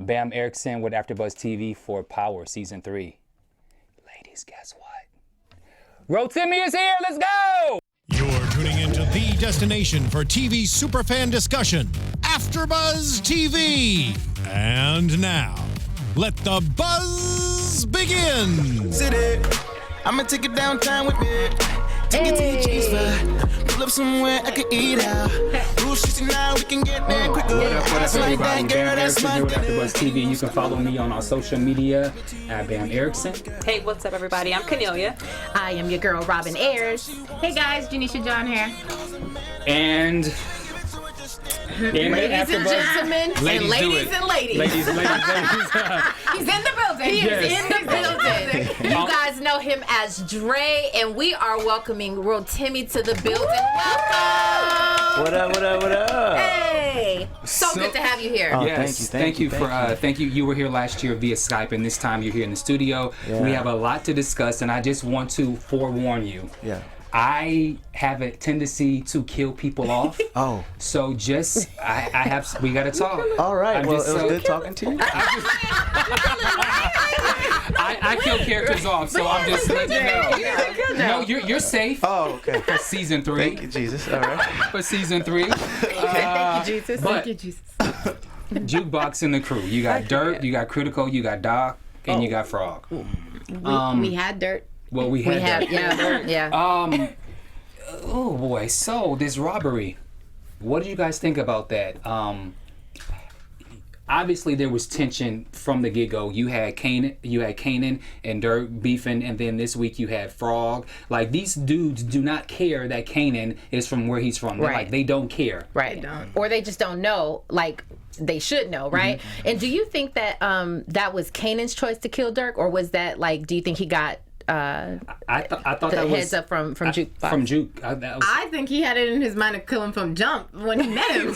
Bamm Ericsen with AFTERBUZZ TV for Power Season 3. Ladies, guess what? Rotimi is here. Let's go! You're tuning into the destination for TV superfan discussion, AFTERBUZZ TV. And now, let the buzz begin. City, I'ma take it downtown with me. Take it to your cheese fry. Pull up somewhere I can eat out. Ooh, 69, we can get there quicker. What up, That's like everybody? that, girl, Bamm that's Ericsen my here with dinner. AFTERBUZZ TV. You can follow me on our social media at Bamm Ericsen. Hey, what's up, everybody? I'm Kennelia. I am your girl, Ayers. Hey guys, Janeisha John here. And Ladies and gentlemen, and ladies and ladies. Ladies. He's in the building. He Yes. is in the building. You guys know him as Dre, and we are welcoming Rotimi to the building. Welcome. What up, what up, what up? Hey. So good to have you here. Oh, Yes, thank you. You were here last year via Skype, and this time you're here in the studio. Yeah. We have a lot to discuss, and I just want to forewarn you. Yeah. I have a tendency to kill people off. Oh. So we gotta talk. All right. I'm Well, just it was so- good talking to you. I kill characters off, so I'm just letting you know. No, you're safe. Oh, okay. For season 3. Thank you, Jesus. All right. For season 3. Thank you, Jesus. but- Thank you, Jesus. Jukebox and the crew. You got Dirt, you got Critical, you got Doc, and you got Frog. We had dirt. Well, we We had have, Dirt. yeah. Oh boy, so this robbery. What do you guys think about that? Obviously there was tension from the get-go. You had Kanan and Dirt beefing, and then this week you had Frog. Like, these dudes do not care that Kanan is from where he's from. They're Right. Like, they don't care. Right. Or they just don't know, like they should know, right? Mm-hmm. And do you think that that was Kanan's choice to kill Dirk, or was that like, do you think he got I thought the that was heads up from Jukebox? From Juke. That was, I think he had it in his mind to kill him from jump when he met him.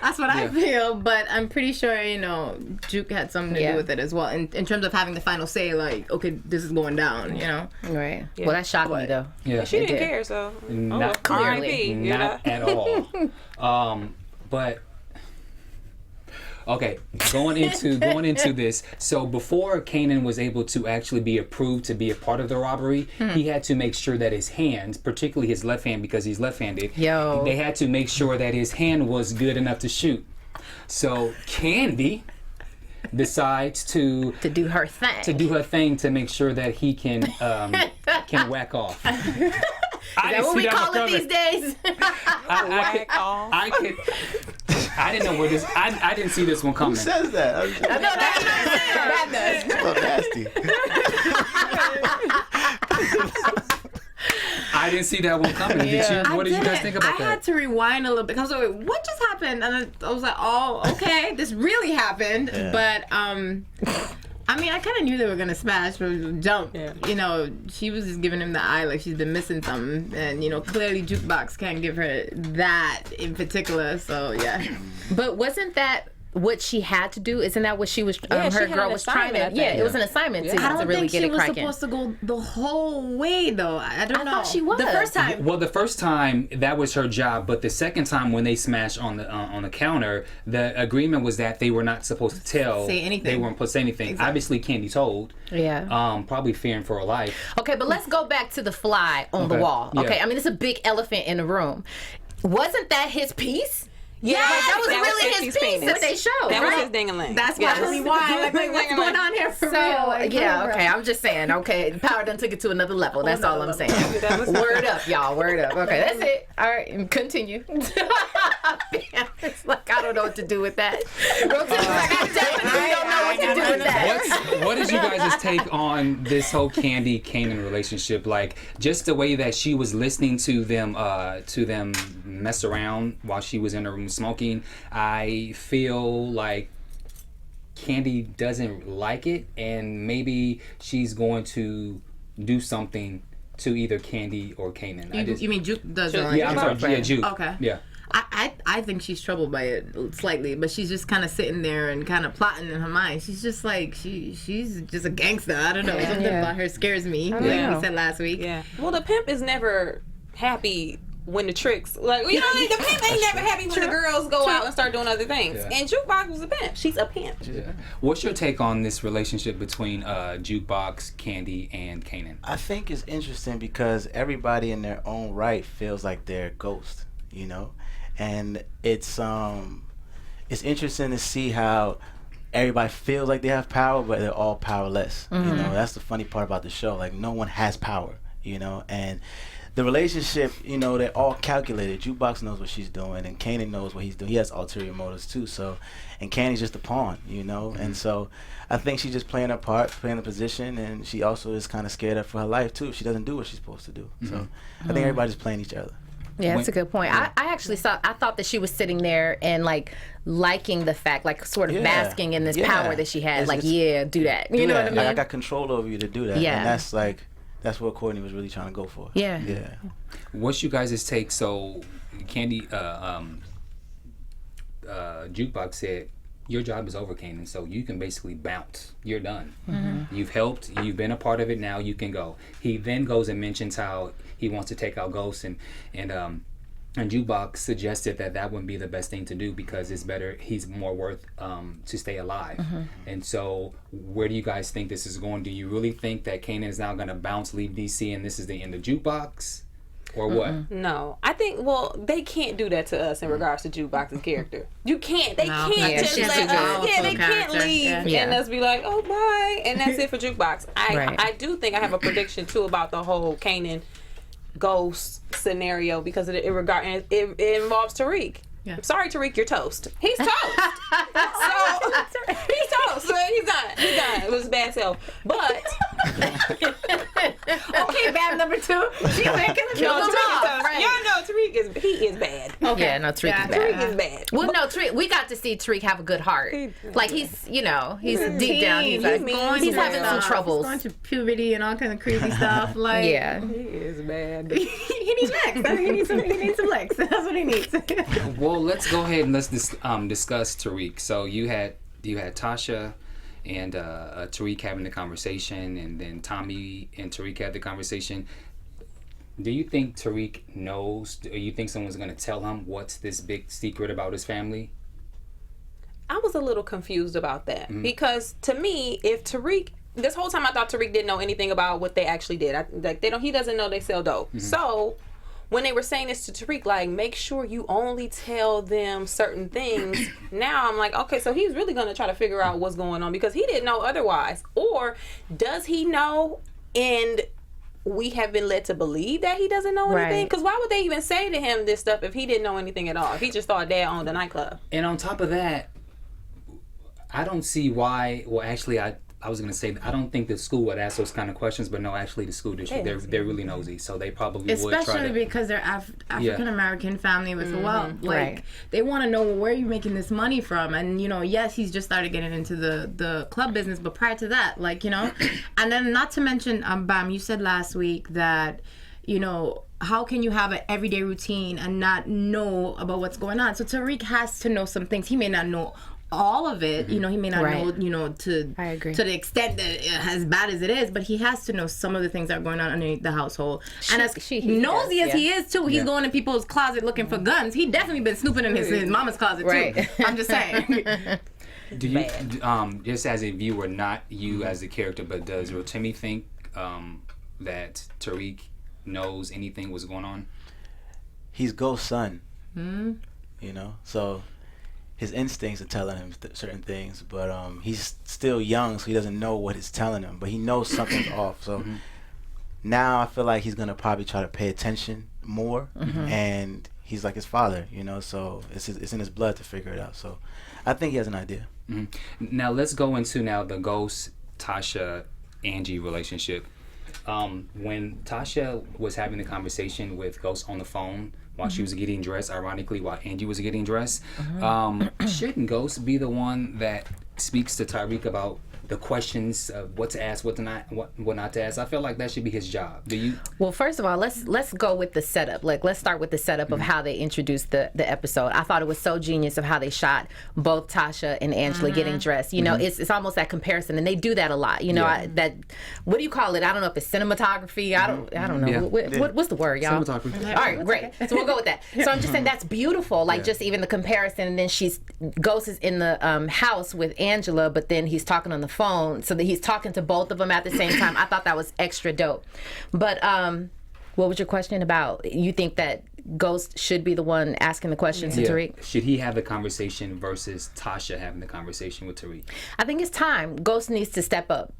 That's what I feel. But I'm pretty sure, Juke had something to do with it as well. In terms of having the final say, like, okay, this is going down, Right. Well, that shocked me though. yeah. She didn't did. care, so Not R.I.P. Not at all. But okay, going into this. So before Kanan was able to actually be approved to be a part of the robbery, he had to make sure that his hands, particularly his left hand because he's left-handed, they had to make sure that his hand was good enough to shoot. So Candy decides to Do her thing. her thing to make sure that he can whack off. Is that what we call it these days? I didn't know where this. I didn't see this one Who coming. says that? No, that's what I'm saying. So nasty. I didn't see that one coming. Did you? What did you guys think about I had that? to rewind a little bit because I was like, what just happened? And I was like, oh, okay, this really happened. Yeah. But, I kind of knew they were going to smash from jump. Yeah. She was just giving him the eye like she's been missing something. And, clearly Jukebox can't give her that in particular. So, yeah. But wasn't that what she had to do? Isn't that what she was? she her had girl an was trying to. assignment, I Yeah, think. it was an assignment to, I don't really think get she it was cracking. supposed to go the whole way, though. I don't know. thought she was. The first time. Well, the first time that was her job, but the second time when they smashed on the counter, the agreement was that they were not supposed to Say anything. They weren't supposed to say anything. Exactly. Obviously, Candy told. Yeah. Probably fearing for her life. Okay, but let's go back to the fly on the Okay. wall. Yeah. Okay, it's a big elephant in the room. Wasn't that his piece? Yeah, that was really his piece that they showed. That was right? his ding-a-ling. That's why I rewind. Like, what's going on here for real? Like, Okay, I'm just saying, Power done took it to another level. That's all I'm saying. That was- Word up, y'all, word up. Okay, that's it. All right, continue. It's like, I don't know what to do with that. I definitely don't know what to do with that. What is you guys' take on this whole Candy Kanan relationship? Like, just the way that she was listening to them mess around while she was in her room smoking. I feel like Candy doesn't like it, and maybe she's going to do something to either Candy or Kanan. You mean Juke doesn't like Yeah, I'm it? sorry. Yeah, Juke. Okay. Yeah. I think she's troubled by it slightly, but she's just kind of sitting there and kind of plotting in her mind. She's just like she's just a gangster. I don't know. Something about her scares me, like we said last week. Yeah. Well, the pimp is never happy when the tricks, like, you know what I mean? The pimp ain't never happy when the girls go out and start doing other things. Yeah. And Jukebox was a pimp. She's a pimp. Yeah. What's your take on this relationship between Jukebox, Candy, and Kanan? I think it's interesting because everybody in their own right feels like they're a ghost, you know, and it's interesting to see how everybody feels like they have power, but they're all powerless. You know, that's the funny part about the show. Like, no one has power, you know, and the relationship, you know, they're all calculated. Jukebox knows what she's doing, and Kanan knows what he's doing. He has ulterior motives too. So, and Candy's just a pawn, you know. And so, I think she's just playing her part, playing the position, and she also is kind of scared for her life too. If she doesn't do what she's supposed to do. So, I think everybody's playing each other. Yeah, that's a good point. I actually thought that she was sitting there and like liking the fact, like sort of basking in this power that she had. Like, do that. You know what I mean? Like, I got control over you to do that. Yeah. And that's what Courtney was really trying to go for. Yeah. Yeah. What's you guys' take? So, Candy, Jukebox said, your job is over, Kanan, so you can basically bounce. You're done. You've helped. You've been a part of it. Now you can go. He then goes and mentions how he wants to take out Ghost, and Jukebox suggested that wouldn't be the best thing to do because it's better. He's more worth to stay alive. And so, where do you guys think this is going? Do you really think that Kanan is now going to bounce, leave DC, and this is the end of Jukebox? Or what? No, I think, well, they can't do that to us in regards to Jukebox's character. You can't. They can't just let us. Yeah, they can't leave and us be like, oh, bye, and that's it for Jukebox. I do think I have a prediction too about the whole Kanan Ghost scenario because it involves Tariq. Yeah. I'm sorry, Tariq, you're toast. He's toast. He's toast. He's done. It was a bad sell. But okay, bad number 2. She went Y'all know Tariq is bad. Okay. Yeah, no, Tariq is bad. Tariq is bad. Well, no, Tariq. We got to see Tariq have a good heart. Like he's deep down. He's having some troubles. He's going to puberty and all kind of crazy stuff. Like he is bad. He needs legs. He needs some legs. That's what he needs. Well, let's go ahead and let's discuss Tariq. So you had Tasha and Tariq having the conversation, and then Tommy and Tariq had the conversation. Do you think Tariq knows, or you think someone's going to tell him what's this big secret about his family? I was a little confused about that because to me, if Tariq, this whole time I thought Tariq didn't know anything about what they actually did. He doesn't know they sell dope. So when they were saying this to Tariq, like, make sure you only tell them certain things. Now I'm like, okay, so he's really going to try to figure out what's going on because he didn't know otherwise. Or does he know and we have been led to believe that he doesn't know anything? Because why would they even say to him this stuff if he didn't know anything at all? If he just thought Dad owned the nightclub. And on top of that, I don't see why. Well, actually, I was going to say, I don't think the school would ask those kind of questions, but no, actually the school district, they're really nosy, so they probably would try to. Especially because they're African-American family with wealth. Like, they want to know, where are you making this money from? And, yes, he's just started getting into the club business, but prior to that, and then not to mention, Bamm, you said last week that, how can you have an everyday routine and not know about what's going on? So Tariq has to know some things. He may not know all of it, he may not know, to the extent that as bad as it is, but he has to know some of the things that are going on underneath the household. And as nosy as he is too, he's going in people's closet looking for guns. He definitely been snooping in his mama's closet too. I'm just saying. Do you, just as a viewer, not you as a character, but does Rotimi think that Tariq knows anything what's going on? He's Ghost's son, so his instincts are telling him certain things, but he's still young, so he doesn't know what it's telling him, but he knows something's off. So now I feel like he's gonna probably try to pay attention more, and he's like his father, so it's in his blood to figure it out. So I think he has an idea. Now let's go into the Ghost, Tasha, Angie relationship. When Tasha was having the conversation with Ghost on the phone while she was getting dressed, ironically while Angie was getting dressed, shouldn't Ghost be the one that speaks to Tariq about the questions of what to ask, what not to ask. I feel like that should be his job. Do you? Well, first of all, let's go with the setup. Like, let's start with the setup of how they introduced the episode. I thought it was so genius of how they shot both Tasha and Angela getting dressed. You know, it's almost that comparison, and they do that a lot. You know, that what do you call it? I don't know if it's cinematography. I don't know. What's the word, y'all? Cinematography. All right, great. So we'll go with that. So I'm just saying that's beautiful. Like just even the comparison, and then Ghost is in the house with Angela, but then he's talking on the phone, so that he's talking to both of them at the same time. I thought that was extra dope. But what was your question about? You think that Ghost should be the one asking the questions to Tariq? Should he have the conversation versus Tasha having the conversation with Tariq? I think it's time. Ghost needs to step up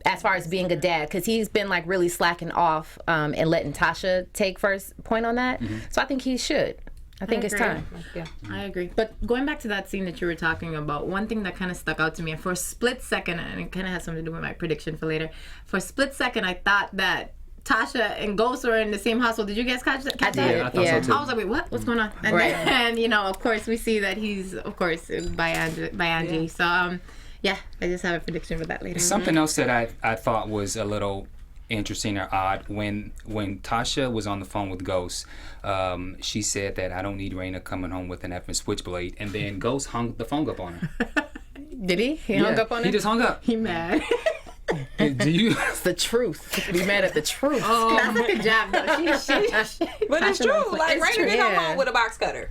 as far as being a dad, because he's been like really slacking off and letting Tasha take first point on that. So I think he should. I think it's time. Yeah, I agree. But going back to that scene that you were talking about, one thing that kind of stuck out to me, and for a split second, and it kind of has something to do with my prediction for later, for a split second, I thought that Tasha and Ghost were in the same household. Did you guys catch that? Yeah, I thought so too. I was like, wait, what? What's going on? And then, you know, of course, we see that he's, of course, by Angie. So, yeah, I just have a prediction for that later. Something else that I thought was a little interesting or odd, when Tasha was on the phone with Ghost, she said that I don't need Raina coming home with an effing switchblade, and then Ghost hung the phone up on her. Did he? He hung up on her? He just hung up. He mad. Do you? It's the truth. Be mad at the truth. That's like a jab, though. But it's true. Like, Raina did come home with a box cutter.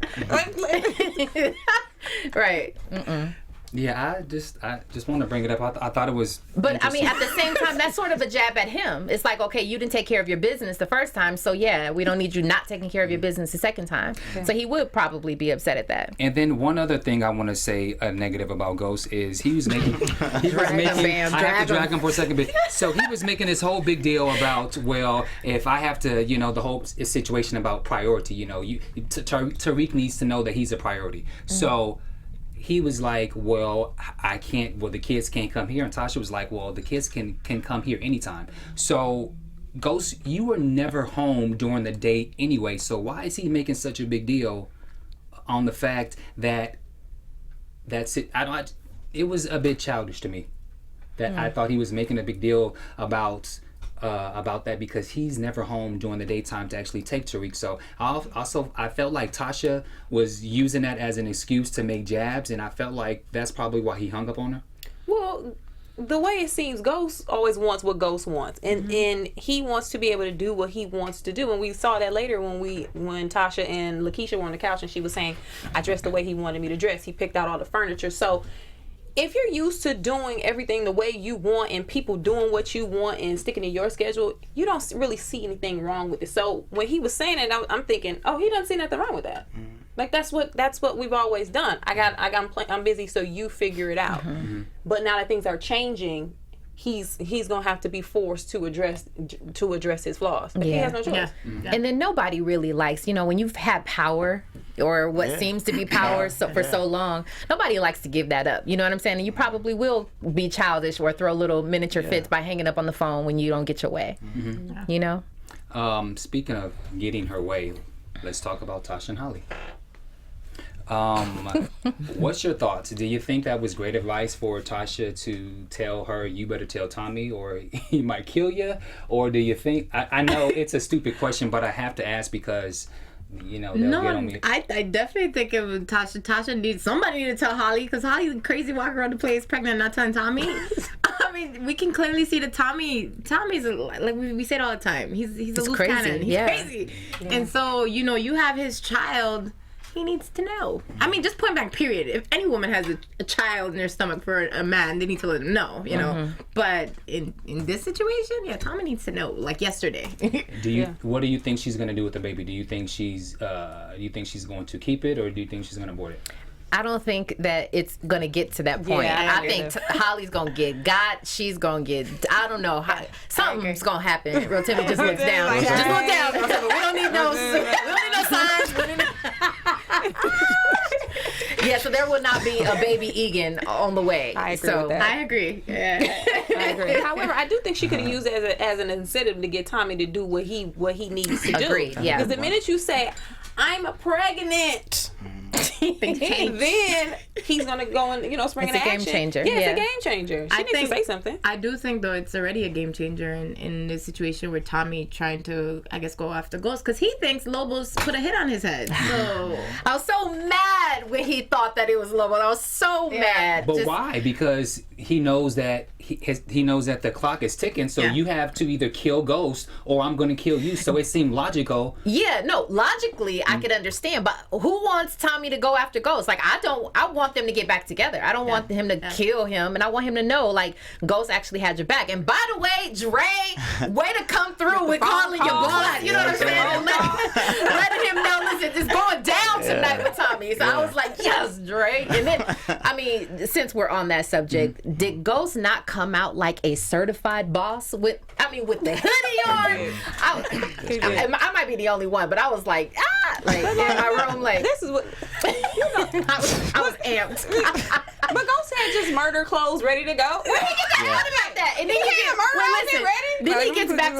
Right. Yeah, I just want to bring it up. I thought it was. But I mean, at the same time, that's sort of a jab at him. It's like, okay, you didn't take care of your business the first time, so yeah, we don't need you not taking care of your business the second time. Okay. So he would probably be upset at that. And then one other thing I want to say negative about Ghost is he was making. I have to drag him for a second, but so he was making this whole big deal about, well, if I have to, you know, the whole situation about priority. You know, Tariq needs to know that he's a priority. So he was like, well, I can't, well, the kids can't come here. And Tasha was like, well, the kids can come here anytime. So, Ghost, you were never home during the date anyway. So why is he making such a big deal on the fact that that's it? It was a bit childish to me. That I thought he was making a big deal about that, because he's never home during the daytime to actually take Tariq. So I felt like Tasha was using that as an excuse to make jabs, and I felt like that's probably why he hung up on her. Well, the way it seems, Ghost always wants what Ghost wants, and he wants to be able to do what he wants to do. And we saw that later when Tasha and Lakeisha were on the couch, and she was saying, I dressed the way he wanted me to dress. He picked out all the furniture. So if you're used to doing everything the way you want and people doing what you want and sticking to your schedule, you don't really see anything wrong with it. So when he was saying it, I'm thinking, oh, he doesn't see nothing wrong with that. Like that's what we've always done. I'm busy, so you figure it out. But now that things are changing, he's gonna have to be forced to address his flaws. Like, he has no choice. And then nobody really likes, you know, when you've had power or what seems to be power for so long, nobody likes to give that up. You know what I'm saying? And you probably will be childish or throw little miniature fits by hanging up on the phone when you don't get your way. You know? Speaking of getting her way, let's talk about Tasha and Holly. What's your thoughts? Do you think that was great advice for Tasha to tell her, you better tell Tommy or he might kill you? Or do you think, I know it's a stupid question, but I have to ask because, you know, they'll get on me. I definitely think it was Tasha needs somebody to tell Holly, because Holly's crazy walking around the place pregnant, not telling Tommy. I mean, we can clearly see that Tommy's like we say it all the time. He's a loose cannon. He's crazy. And so, you know, you have his child. He needs to know. I mean, just point blank, period. If any woman has a child in their stomach for a man, they need to let him know, you know. But in this situation, Tommy needs to know, like yesterday. What do you think she's gonna do with the baby? Do you think she's going to keep it, or do you think she's gonna abort it? I don't think that it's gonna get to that point. I think Holly's gonna get got. She's gonna get. I don't know. Something's gonna happen. Rotimi just looks down. Just look down. We don't need no signs. Yeah, so there will not be a baby Egan on the way. I agree with that. I agree. Yeah. I agree. However, I do think she could have used it as an incentive to get Tommy to do what he needs to do. Agreed. Yeah. Because the minute you say, I'm pregnant, then he's gonna go and spring It's into a game action. changer. Yeah, Yeah. it's a game changer. She needs to say something. I do think though it's already a game changer in this situation where Tommy trying to, I guess, go after Ghost because he thinks Lobo's put a hit on his head. So I was so mad when he thought that it was Lobo. I was so mad. But why? Because he knows that he knows that the clock is ticking. So you have to either kill Ghost or I'm going to kill you. So it seemed logical. Yeah, no, logically I could understand, but who wants Tommy to go after Ghost? Like I want them to get back together. I don't want him to kill him, and I want him to know like Ghost actually had your back. And by the way, Dre, way to come through with calling your boss. You know what I'm saying? And letting him know, listen, it's going down tonight with Tommy. So I was like, yes, Dre. And then, I mean, since we're on that subject, did Ghost not come out like a certified boss with the hoodie on? I might be the only one, but I was like in my room, like This is what I was amped. But Ghost had just murder clothes ready to go. Where he get that out about that? And then he gets ready. Then he gets back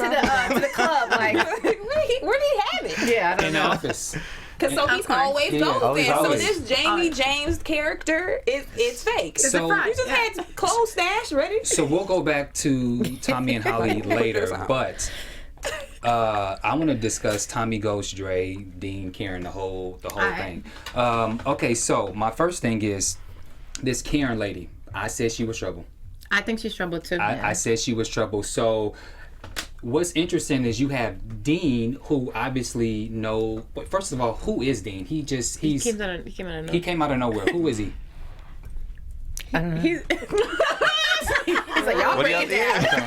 to the club, like Where did he have it? yeah, I don't In the know. office. Because so he's always Ghost. always, So always. this Jamie James character is fake. So- You just had clothes stashed ready. So we'll go back to Tommy and Holly later, but I want to discuss Tommy, Ghost, Dre, Dean, Karen, the whole thing. Okay, so my first thing is this Karen lady. I said she was trouble. I think she's trouble too. I said she was trouble. So what's interesting is you have Dean, who obviously know. But first of all, who is Dean? He came out of nowhere. Who is he? He's like, y'all What do break y'all it down. think?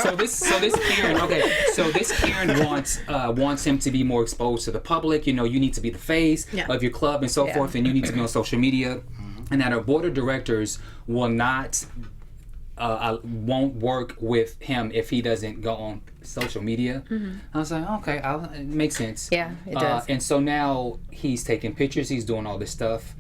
So this Karen, okay. So this Karen wants him to be more exposed to the public. You need to be the face of your club and so forth, and you need to be on social media. And that our board of directors will not won't work with him if he doesn't go on social media. I was like, okay, it makes sense. Yeah, it does. And so now he's taking pictures. He's doing all this stuff.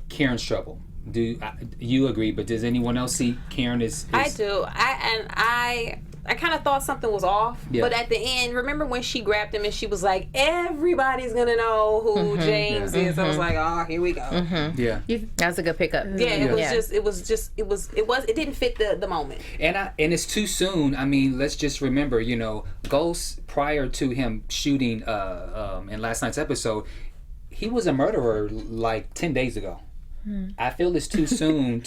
Karen's trouble. Do you agree? But does anyone else see Karen is I do. I kind of thought something was off, but at the end, remember when she grabbed him and she was like, "Everybody's gonna know who James is." I was like, "Oh, here we go." Yeah. That's a good pickup. Yeah, it didn't fit the moment. And it's too soon. I mean, let's just remember, Ghost, prior to him shooting in last night's episode, he was a murderer like 10 days ago. I feel it's too soon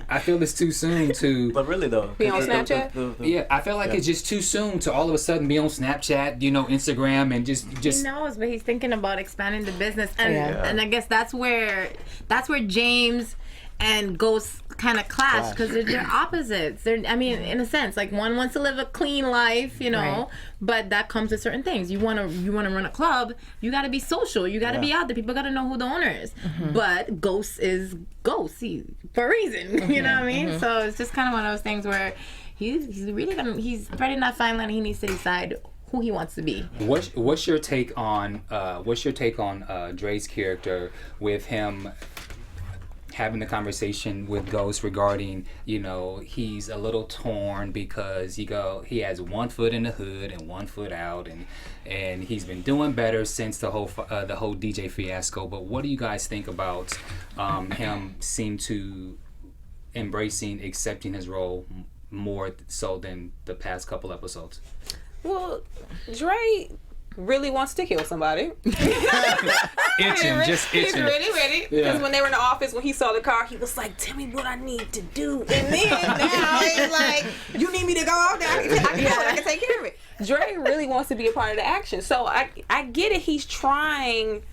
I feel it's too soon to But really though, Be on Snapchat? yeah, I feel like it's just too soon to all of a sudden be on Snapchat, Instagram, and just He knows, but he's thinking about expanding the business, and I guess that's where James and Ghost kind of clash because they're opposites. I mean, in a sense, like one wants to live a clean life, Right. but that comes with certain things. You want to run a club, you got to be social, you got to be out there. People got to know who the owner is. But Ghost is Ghost, for a reason. You know what I mean? So it's just kind of one of those things where he's threading that fine line. He needs to decide who he wants to be. What's your take on Dre's character with him having the conversation with Ghost regarding, he's a little torn because he has one foot in the hood and one foot out, and he's been doing better since the whole DJ fiasco. But what do you guys think about him seem to accepting his role more so than the past couple episodes? Well, Dre really wants to kill somebody. Just He's itching. really ready. Because when they were in the office, when he saw the car, he was like, "Tell me what I need to do." And then now he's like, "You need me to go out there? I can take care of it." Dre really wants to be a part of the action. So I get it. He's trying,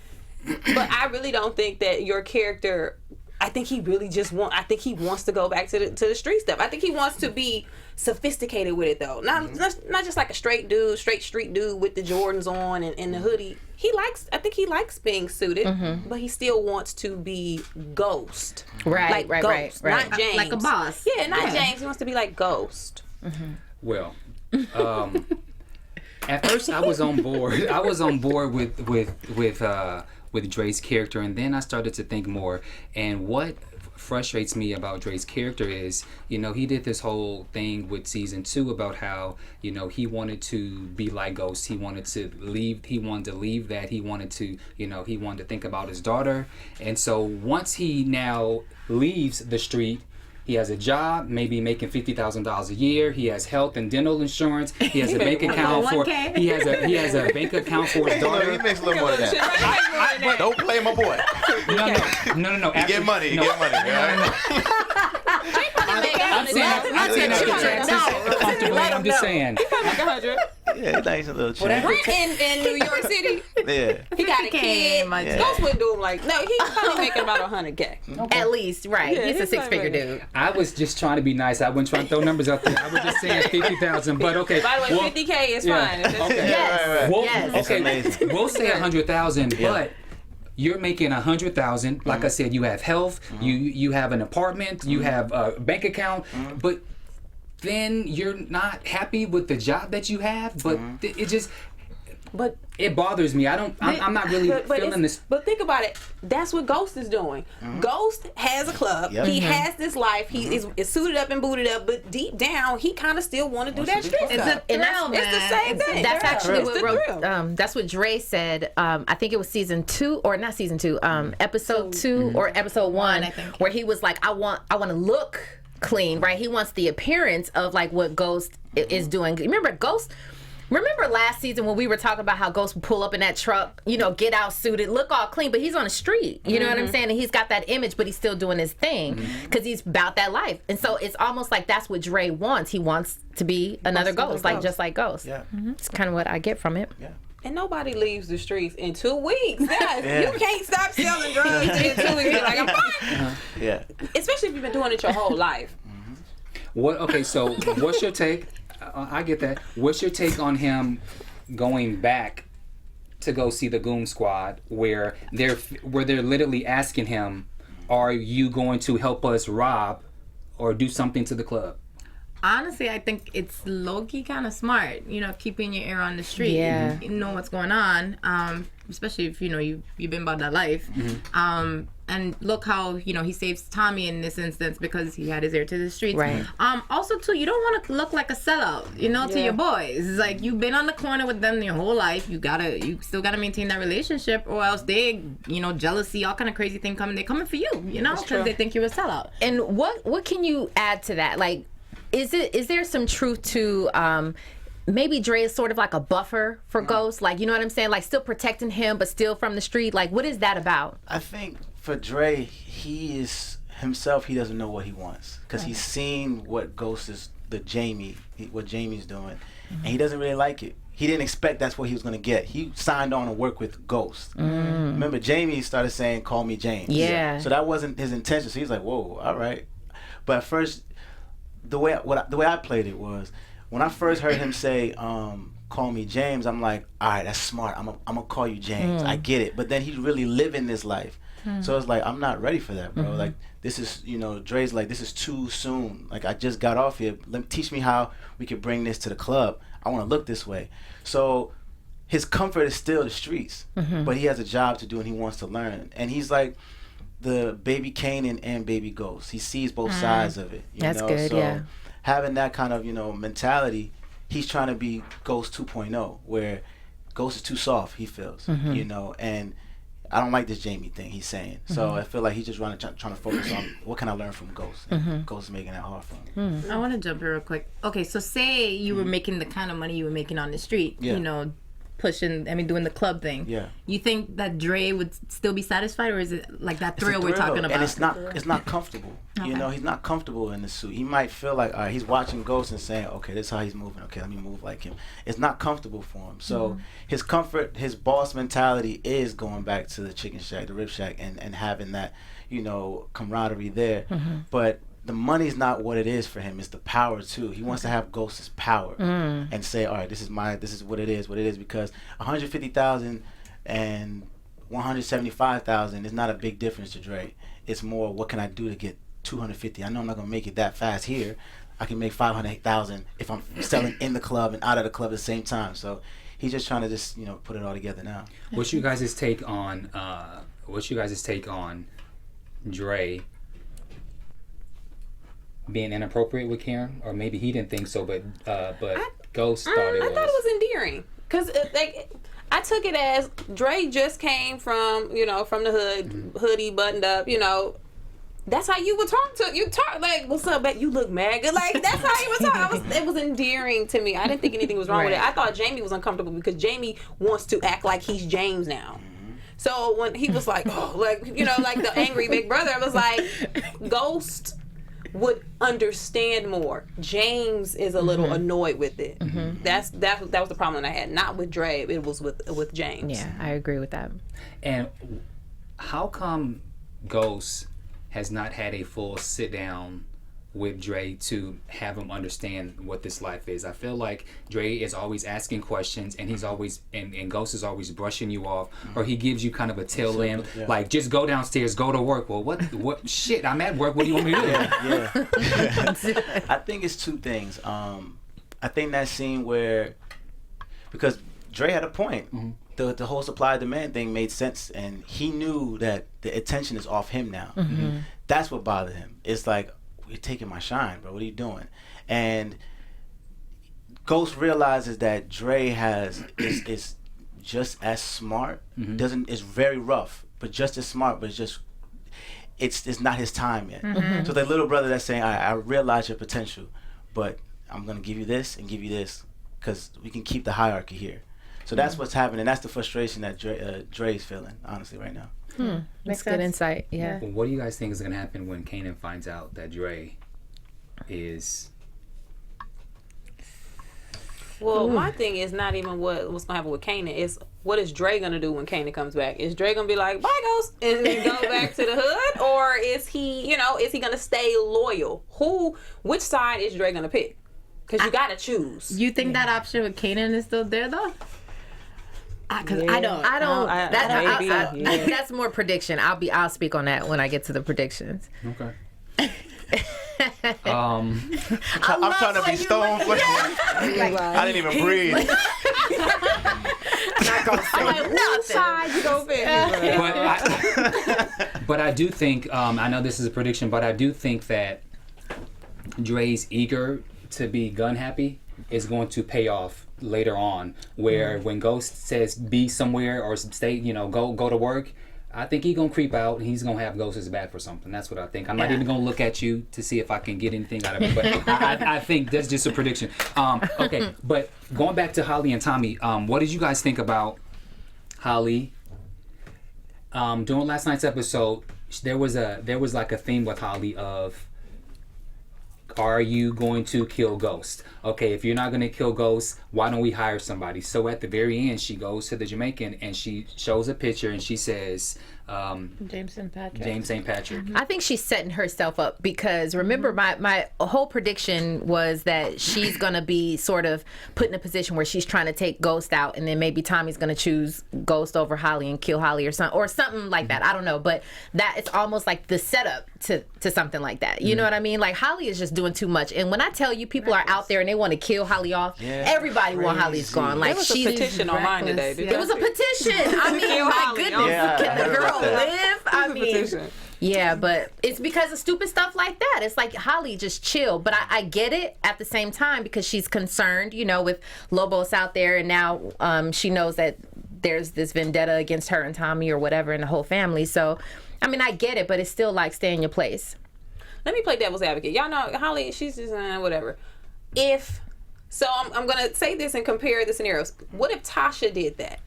but I really don't think that your character. I think he really I think he wants to go back to the street stuff. I think he wants to be sophisticated with it though. Not just like a straight street dude with the Jordans on and the hoodie. I think he likes being suited, but he still wants to be Ghost. Right, like Ghost, right. not James. Like a boss. Yeah, not James. He wants to be like Ghost. Well, at first I was on board. I was on board with Dre's character, and then I started to think more. And what frustrates me about Dre's character is, you know, he did this whole thing with season 2 about how, you know, he wanted to be like Ghost. He wanted to leave that. He wanted to, you know, he wanted to think about his daughter. And so once he now leaves the street, he has a job, maybe making $50,000 a year. He has health and dental insurance. He has a bank account for. He has a bank account for his daughter. He makes a little more than that. Don't play my boy. No. You get money. You get money. I'm just saying. Yeah, nice little change. Rent in New York City. Yeah. He got a kid. Yeah. Ghost wouldn't do him like, no, he's probably making about $100K. At least, right? Yeah, he's a he's six-figure like- dude. I was just trying to be nice. I wasn't trying to throw numbers out there. I was just saying 50,000. But okay. By the way, 50K is fine. Okay. Yes. We'll, Yes. Okay. We'll say 100,000, Yeah. but you're making 100,000. Like I said, you have health. You have an apartment. You have a bank account. But then you're not happy with the job that you have. But it just. But it bothers me. I'm not really feeling this. But think about it. That's what Ghost is doing. Ghost has a club. Yep. He has this life. He is suited up and booted up. But deep down, he kind of still want to do that street It's stuff. a thrill, man. It's the same thing. That's actually It's what the thrill. that's what Dre said. I think it was season 2 or not season 2, episode 2 or episode 1, I think. where he was like, I want to look clean, right? He wants the appearance of like what Ghost is doing. Remember last season when we were talking about how Ghost would pull up in that truck, you know, get out suited, look all clean, but he's on the street. You know what I'm saying? And he's got that image, but he's still doing his thing because he's about that life. And so it's almost like that's what Dre wants. He wants to be another Ghost, like just like Ghost. Yeah. It's kind of what I get from it. Yeah. And nobody leaves the streets in 2 weeks. Guys, you can't stop selling drugs in 2 weeks. You're like, I'm fine. Yeah. Especially if you've been doing it your whole life. Okay, so what's your take? I get that. What's your take on him going back to go see the Goon Squad, where they're literally asking him, "Are you going to help us rob or do something to the club?" Honestly, I think it's low-key kind of smart, you know, keeping your ear on the street. Yeah. You know what's going on, especially if, you know, you've been about that life. And look how, you know, he saves Tommy in this instance because he had his ear to the streets. Right. Also, too, you don't want to look like a sellout, you know, to your boys. It's like you've been on the corner with them your whole life. You still gotta maintain that relationship, or else they, you know, jealousy, all kind of crazy thing coming. They're coming for you, you know, because they think you're a sellout. And what can you add to that? Like, is there some truth to maybe Dre is sort of like a buffer for Ghost? Like, you know what I'm saying? Like, still protecting him, but still from the street. Like, what is that about? I think for Dre, he is himself. He doesn't know what he wants because he's seen what Ghost is, what Jamie's doing, and he doesn't really like it. He didn't expect that's what he was going to get. He signed on to work with Ghost. Remember, Jamie started saying, "Call me James." Yeah. So that wasn't his intention. So he's like, "Whoa, all right." But at first, the way I played it was, when I first heard him say, "Call me James," I'm like, "All right, that's smart. I'm gonna call you James. I get it." But then he's really living this life. So it's like, I'm not ready for that, bro. Like, this is, you know, Dre's like, this is too soon. Like, I just got off here. Teach me how we could bring this to the club. I want to look this way. So his comfort is still the streets, but he has a job to do and he wants to learn. And he's like the baby Kanan and baby Ghost. He sees both sides of it. That's know? good, so yeah. having that kind of, you know, mentality, he's trying to be Ghost 2.0, where Ghost is too soft, he feels, you know, and I don't like this Jamie thing he's saying. So I feel like he's just trying to focus on what can I learn from Ghost. And Ghost is making that hard for him. I want to jump in real quick. Okay, so say you were making the kind of money you were making on the street, Yeah. you know, doing the club thing. Yeah. You think that Dre would still be satisfied, or is it like that thrill we're talking about? And it's not comfortable. You know, he's not comfortable in the suit. He might feel like, all right, he's watching Ghost and saying, okay, this is how he's moving. Okay, let me move like him. It's not comfortable for him. So his comfort, his boss mentality is going back to the chicken shack, the rib shack, and having that, you know, camaraderie there. But the money's not what it is for him. It's the power too. He wants to have Ghost's power and say, all right, this is what it is, because 150,000 and 175,000 is not a big difference to Dre. It's more, what can I do to get 250? I know I'm not gonna make it that fast here. I can make 500,000 if I'm selling in the club and out of the club at the same time. So he's just trying to just, you know, put it all together now. What's you guys' take on Dre being inappropriate with Karen, or maybe he didn't think so, but Ghost thought it was. I thought it was endearing because like I took it as Dre just came from from the hood, hoodie buttoned up, That's how you would talk to you. Talk like, "What's up, babe? You look mad good." Like that's how you would talk. It was endearing to me. I didn't think anything was wrong with it. I thought Jamie was uncomfortable because Jamie wants to act like he's James now. So when he was like, "Oh, like like the angry big brother," I was like, Ghost would understand more. James is a little annoyed with it. That was the problem I had. Not with Dre. It was with James. Yeah, I agree with that. And how come Ghost has not had a full sit down with Dre to have him understand what this life is? I feel like Dre is always asking questions, and he's always and Ghost is always brushing you off, or he gives you kind of a tail end, like just go downstairs, go to work. Well, what shit? I'm at work. What do you want me to do? Yeah. I think it's two things. I think that scene where, because Dre had a point. The whole supply demand thing made sense, and he knew that the attention is off him now. That's what bothered him. It's like, you're taking my shine, bro. What are you doing? And Ghost realizes that Dre is just as smart. Is very rough, but just as smart. But it's not his time yet. So the little brother that's saying, I realize your potential, but I'm gonna give you this and give you this because we can keep the hierarchy here. So that's what's happening. That's the frustration that Dre's feeling, honestly, right now. That's good insight. Yeah. Well, what do you guys think is going to happen when Kanan finds out that Dre is... Well, my thing is not even what's going to happen with Kanan. It's what is Dre going to do when Kanan comes back? Is Dre going to be like, bye, Ghost, and then go back to the hood? Or is he, is he going to stay loyal? Which side is Dre going to pick? Because you got to choose. You think that option with Kanan is still there, though? Because I don't. That's more prediction. I'll speak on that when I get to the predictions. Okay. I'm trying to be stone flexing. I didn't even breathe. But I do think, I know this is a prediction, but I do think that Dre's eager to be gun happy is going to pay off later on, where when Ghost says be somewhere or stay, go to work, I think he's gonna creep out and he's gonna have Ghost's back for something. That's what I think. I'm not even gonna look at you to see if I can get anything out of it, but I think that's just a prediction. Okay, but going back to Holly and Tommy, what did you guys think about Holly? During last night's episode, there was like a theme with Holly of, are you going to kill Ghost? Okay, if you're not going to kill Ghost, why don't we hire somebody? So at the very end, she goes to the Jamaican and she shows a picture and she says, James St. Patrick. I think she's setting herself up because remember my whole prediction was that she's going to be sort of put in a position where she's trying to take Ghost out, and then maybe Tommy's going to choose Ghost over Holly and kill Holly or something like that. I don't know, but that it's almost like the setup to something like that. You know what I mean? Like Holly is just doing too much. And when I tell you people are out there and they want to kill Holly off, everybody want Holly's gone. Like there was a petition online today. It was a petition. I mean, my goodness, can the girl live? I mean, yeah, but it's because of stupid stuff like that. It's like, Holly, just chill. But I get it at the same time because she's concerned, with Lobos out there, and now she knows that there's this vendetta against her and Tommy or whatever and the whole family. So, I mean, I get it, but it's still like, stay in your place. Let me play devil's advocate. Y'all know Holly, she's just whatever. I'm gonna say this and compare the scenarios. What if Tasha did that?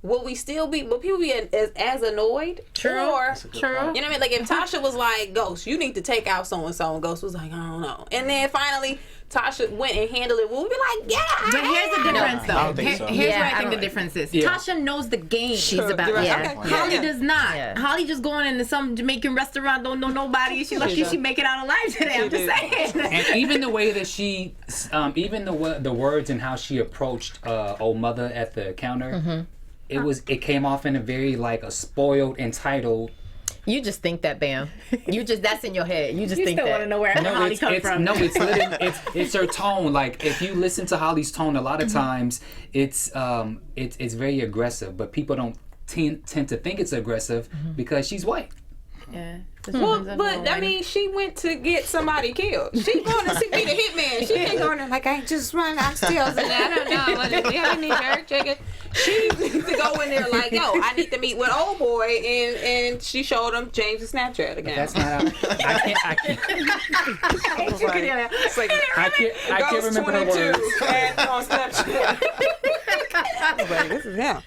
Will people be as annoyed? True. Or, you know what I mean? Like if Tasha was like, Ghost, you need to take out so and so, and Ghost was like, I don't know. And then finally Tasha went and handled it. We'll be like, yeah. But here's the difference, though. I don't think so. Here's where I think the difference is. Yeah. Tasha knows the game. She's about, yeah. Okay. Holly does not. Yeah. Holly just going into some Jamaican restaurant, don't know nobody. She lucky she make it out alive today. I'm just saying. And even the way that she, even the words and how she approached old mother at the counter, it came off in a very like a spoiled, entitled. You just think that, Bamm. That's in your head. You just think still that. want to know where Holly come from. No, it's literally, it's her tone. Like if you listen to Holly's tone, a lot of times it's very aggressive, but people don't tend to think it's aggressive because she's white. Yeah. Well, but I mean, she went to get somebody killed. She going to be the hitman. She ain't going to like, I just run upstairs and I don't know what it is. I need her chicken. She needs to go in there like, yo, I need to meet with old boy, and she showed him James' Snapchat again. That's not. I can't. It's like I can't remember her words. And on Snapchat. Like, this is him.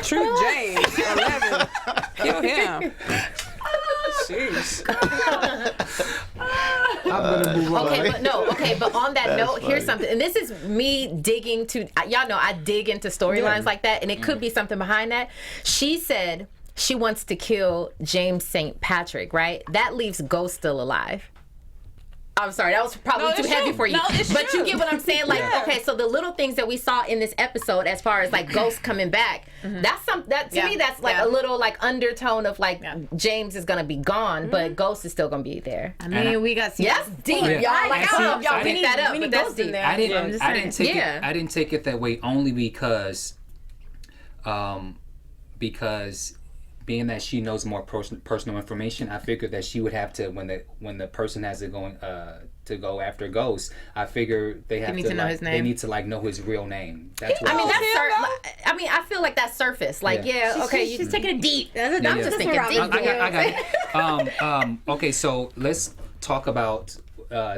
True James 11. Kill him. Jeez. I'm gonna move on. But on that note, here's something, and this is me digging to, y'all know I dig into storylines like that, and it could be something behind that. She said she wants to kill James St. Patrick, right? That leaves Ghost still alive. I'm sorry, that was probably too heavy for you. No, it's but true. You get what I'm saying? Like, okay, so the little things that we saw in this episode, as far as like Ghost coming back, that's to me that's like a little like undertone of like James is gonna be gone, but Ghost is still gonna be there. I mean, we got Yes, deep, y'all. Like, I don't know if y'all picked that up, but that's deep. I didn't take it that way only because being that she knows more personal information, I figured that she would have to, when the person has to go after Ghost, I figure they have to know his name. They need to like know his real name. That's what I feel like that's surface. Like, she's taking it deep. I'm just thinking deep. I got it. Okay, so let's talk about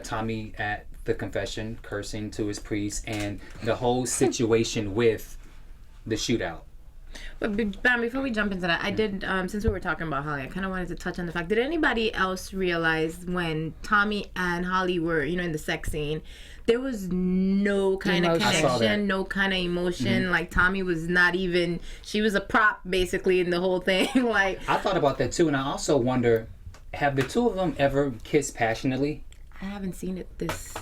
Tommy at the confession, cursing to his priest, and the whole situation with the shootout. But Bamm, before we jump into that, I did, since we were talking about Holly, I kind of wanted to touch on the fact, did anybody else realize when Tommy and Holly were, in the sex scene, there was no kind of connection, no kind of emotion. Mm-hmm. Like, Tommy was not even, she was a prop, basically, in the whole thing. Like, I thought about that, too, and I also wonder, have the two of them ever kissed passionately? I haven't seen it this...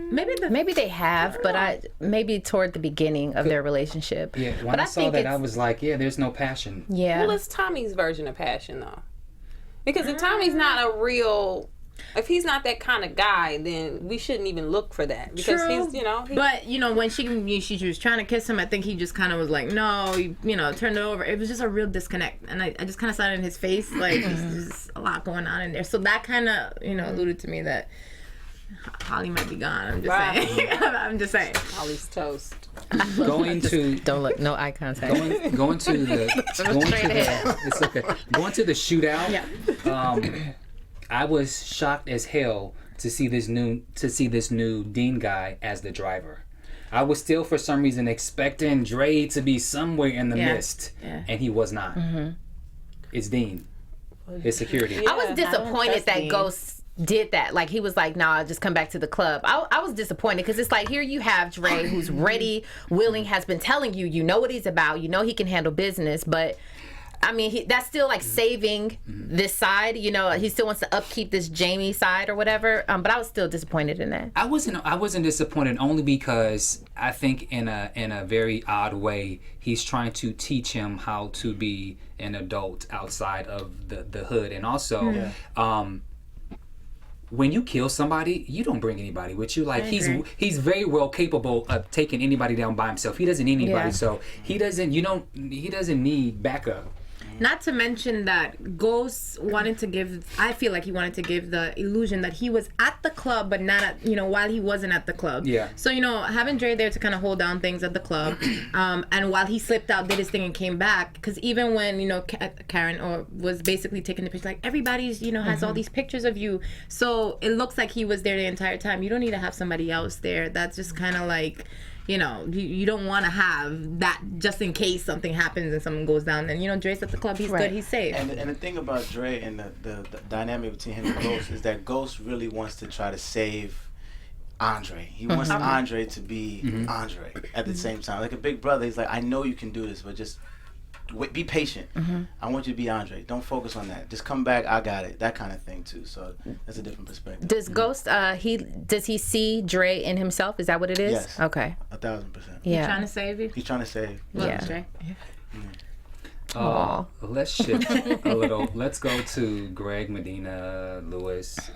Maybe they have, but maybe toward the beginning of their relationship. Yeah, when I saw that, I was like, there's no passion. Yeah. Well, it's Tommy's version of passion, though. Because if Tommy's not if he's not that kind of guy, then we shouldn't even look for that. Because he's, But, when she was trying to kiss him, I think he just kind of was like, no, turned it over. It was just a real disconnect. And I just kind of saw it in his face, like, there's a lot going on in there. So that kind of, alluded to me that Holly might be gone. I'm just saying. I'm just saying. Holly's toast. Going to don't look. No eye contact. Going to the shootout. Yeah. I was shocked as hell to see this new Dean guy as the driver. I was still for some reason expecting Dre to be somewhere in the mist, and he was not. Mm-hmm. It's Dean. His security. I was disappointed that Ghost did that. Like, he was like, nah, just come back to the club. I was disappointed because it's like, here you have Dre who's ready, willing, has been telling you know what he's about, he can handle business, but I mean, that's still like saving this side, he still wants to upkeep this Jamie side or whatever, but I was still disappointed in that. I wasn't disappointed only because I think in a very odd way he's trying to teach him how to be an adult outside of the hood, and also when you kill somebody, you don't bring anybody with you. Like, he's very well capable of taking anybody down by himself. He doesn't need anybody, so he doesn't need backup. Not to mention that Ghost I feel like he wanted to give the illusion that he was at the club, but not at, while he wasn't at the club. Yeah. So, having Dre there to kind of hold down things at the club, and while he slipped out, did his thing and came back, because even when, Karen was basically taking the picture, like, everybody's, has all these pictures of you. So it looks like he was there the entire time. You don't need to have somebody else there. That's just kind of like... you don't want to have that just in case something happens and someone goes down. And, Dre's at the club. He's good. He's safe. And the thing about Dre and the dynamic between him and Ghost is that Ghost really wants to try to save Andre. He wants Andre to be Andre at the same time. Like a big brother, he's like, I know you can do this, but just be patient. I want you to be Andre. Don't focus on that. Just come back. I got it. That kind of thing too. So that's a different perspective. Does Ghost? Does he see Dre in himself? Is that what it is? Yes. Okay. 1,000%. Yeah. He's trying to save you. He's trying to save. Yeah. Let's shift a little. Let's go to Greg, Medina, Luis,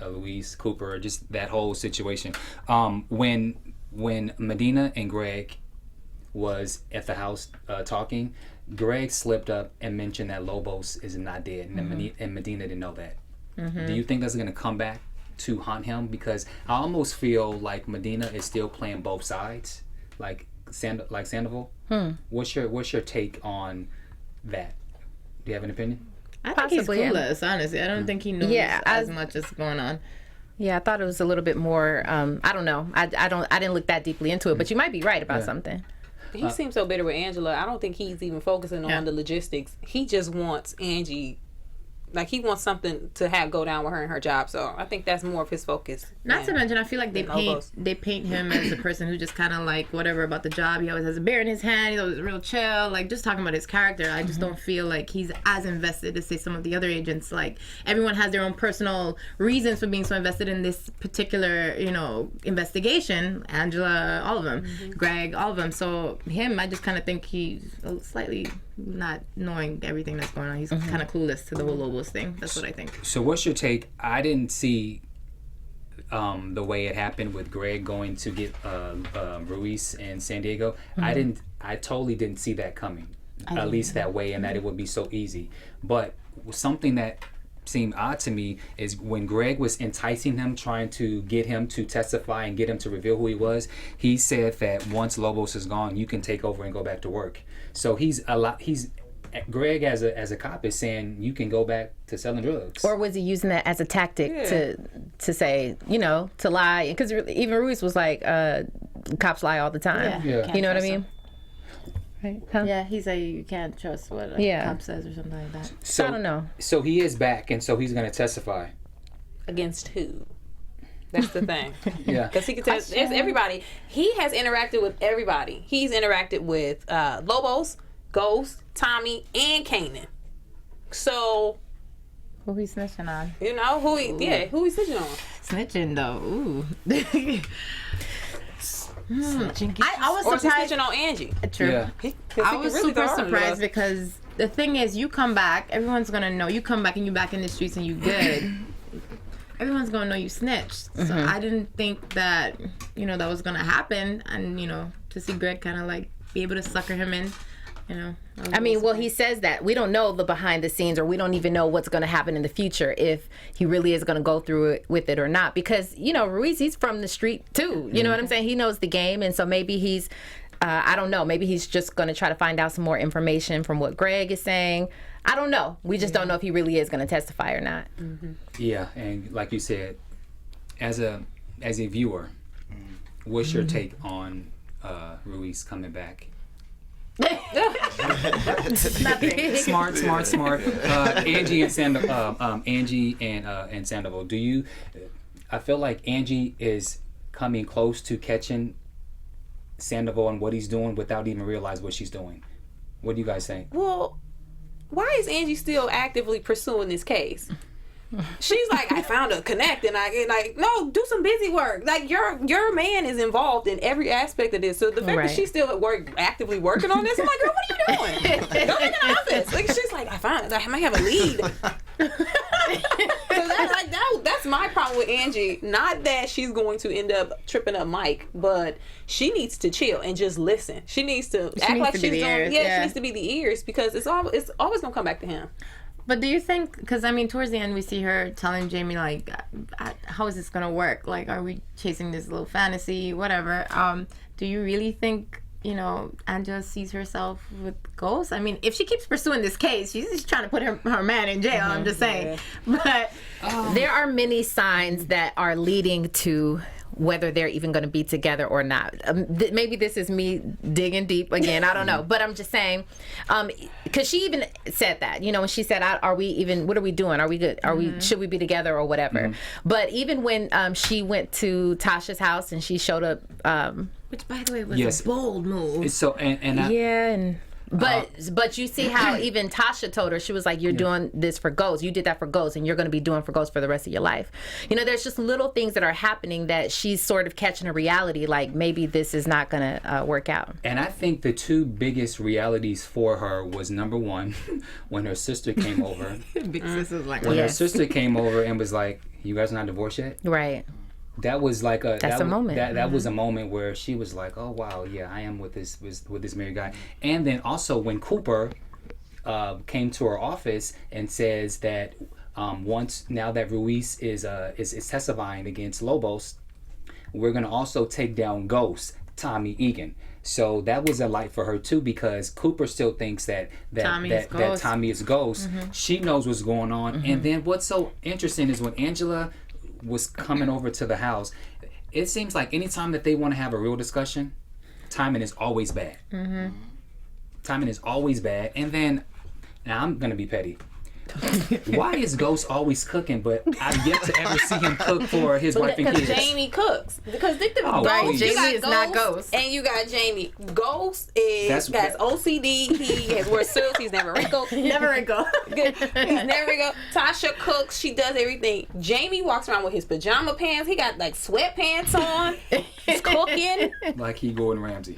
Cooper. Just that whole situation. When Medina and Greg was at the house talking, Greg slipped up and mentioned that Lobos is not dead, and Medina didn't know that. Do you think that's going to come back to haunt him? Because I almost feel like Medina is still playing both sides, like Sandoval. What's your take on that? Do you have an opinion? I think he's clueless, honestly. I don't think he knows as much as going on. Yeah, I thought it was a little bit more. I don't know. I didn't look that deeply into it, but you might be right about something. He seems so bitter with Angela. I don't think he's even focusing on the logistics. He just wants Angie. Like, he wants something to go down with her and her job. So I think that's more of his focus. Not to mention, I feel like they paint him as a person who just kind of like whatever about the job. He always has a beer in his hand. He's always real chill. Like, just talking about his character, I just don't feel like he's as invested as, say, some of the other agents. Like, everyone has their own personal reasons for being so invested in this particular, investigation. Angela, all of them. Greg, all of them. So him, I just kind of think he's slightly not knowing everything that's going on. He's kind of clueless to the whole Lobos thing. That's what I think. So what's your take? I didn't see the way it happened with Greg going to get Ruiz in San Diego. I totally didn't see that coming, at least that way, and that it would be so easy. But something that seemed odd to me is when Greg was enticing him, trying to get him to testify and get him to reveal who he was, he said that once Lobos is gone, you can take over and go back to work. So Greg as a cop is saying you can go back to selling drugs. Or was he using that as a tactic to say, to lie? Because even Ruiz was like, cops lie all the time. Yeah. You know what I mean? Right? Huh? Yeah, he's like, you can't trust what a cop says or something like that. So, I don't know. So he is back, and so he's going to testify. Against who? That's the thing. Yeah. Because he can tell it's everybody. He has interacted with everybody. He's interacted with Lobos, Ghost, Tommy, and Kanan. So who he snitching on? Who he snitching on? Snitching though. Ooh. I was surprised. Snitching on Angie. True. Yeah. I was super surprised because the thing is, you come back, everyone's gonna know. You come back and you back in the streets and you good. Everyone's gonna know you snitched. So I didn't think that that was gonna happen, and to see Greg kind of like be able to sucker him in. He says that we don't know the behind the scenes, or we don't even know what's going to happen in the future if he really is going to go through it with it or not. Because Ruiz, he's from the street too. You know what I'm saying? He knows the game, and so maybe he's, I don't know. Maybe he's just going to try to find out some more information from what Greg is saying. I don't know. We just don't know if he really is going to testify or not. Yeah, and like you said, as a viewer, what's your take on Ruiz coming back? Smart. Angie and Sandoval. I feel like Angie is coming close to catching Sandoval and what he's doing without even realize what she's doing. What do you guys think? Well, why is Angie still actively pursuing this case? She's like, I found a connect, and no, do some busy work. Like, your man is involved in every aspect of this. So the fact that she's still at work, actively working on this, I'm like, girl, what are you doing? Go back in the office. Like, she's like, I might have a lead. So that's my problem with Angie. Not that she's going to end up tripping up Mike, but she needs to chill and just listen. She needs to act like she's doing. Yeah, she needs to be the ears, because it's always gonna come back to him. But do you think, because towards the end we see her telling Jamie, like, how is this going to work? Like, are we chasing this little fantasy, whatever? Do you really think, Angela sees herself with Ghost? If she keeps pursuing this case, she's just trying to put her man in jail, I'm just saying. But there are many signs that are leading to whether they're even going to be together or not. Maybe this is me digging deep again. I don't know. But I'm just saying, because she even said that, when she said, are we even, what are we doing? Are we good? Should we be together or whatever? But even when she went to Tasha's house and she showed up. Which, by the way, was a bold move. So, But you see how even Tasha told her, she was like, you're doing this for Ghost. You did that for Ghost, and you're going to be doing for Ghost for the rest of your life. There's just little things that are happening that she's sort of catching a reality, like maybe this is not going to work out. And I think the two biggest realities for her was, number one, when her sister came over. Big sister's like, when her sister came over and was like, you guys are not divorced yet? Right. that was like a moment. That was a moment where she was like, oh wow, yeah, I am with this married guy. And then also when Cooper came to her office and says that now that Ruiz is testifying against Lobos, we're gonna also take down Ghost, Tommy Egan. So that was a light for her too, because Cooper still thinks that Tommy is Ghost. She knows what's going on. And then what's so interesting is when Angela was coming over to the house, it seems like anytime that they want to have a real discussion, timing is always bad. Timing is always bad. And then, now I'm gonna be petty. Why is Ghost always cooking, but I've yet to ever see him cook for his wife and kids? Because Jamie cooks. Because think the Jamie is not Ghost. And you got Jamie. Ghost has OCD. He has wears suits. He's never wrinkled. Never wrinkled. He's never wrinkled. Tasha cooks. She does everything. Jamie walks around with his pajama pants. He got like sweatpants on. He's cooking. Like he Gordon Ramsay.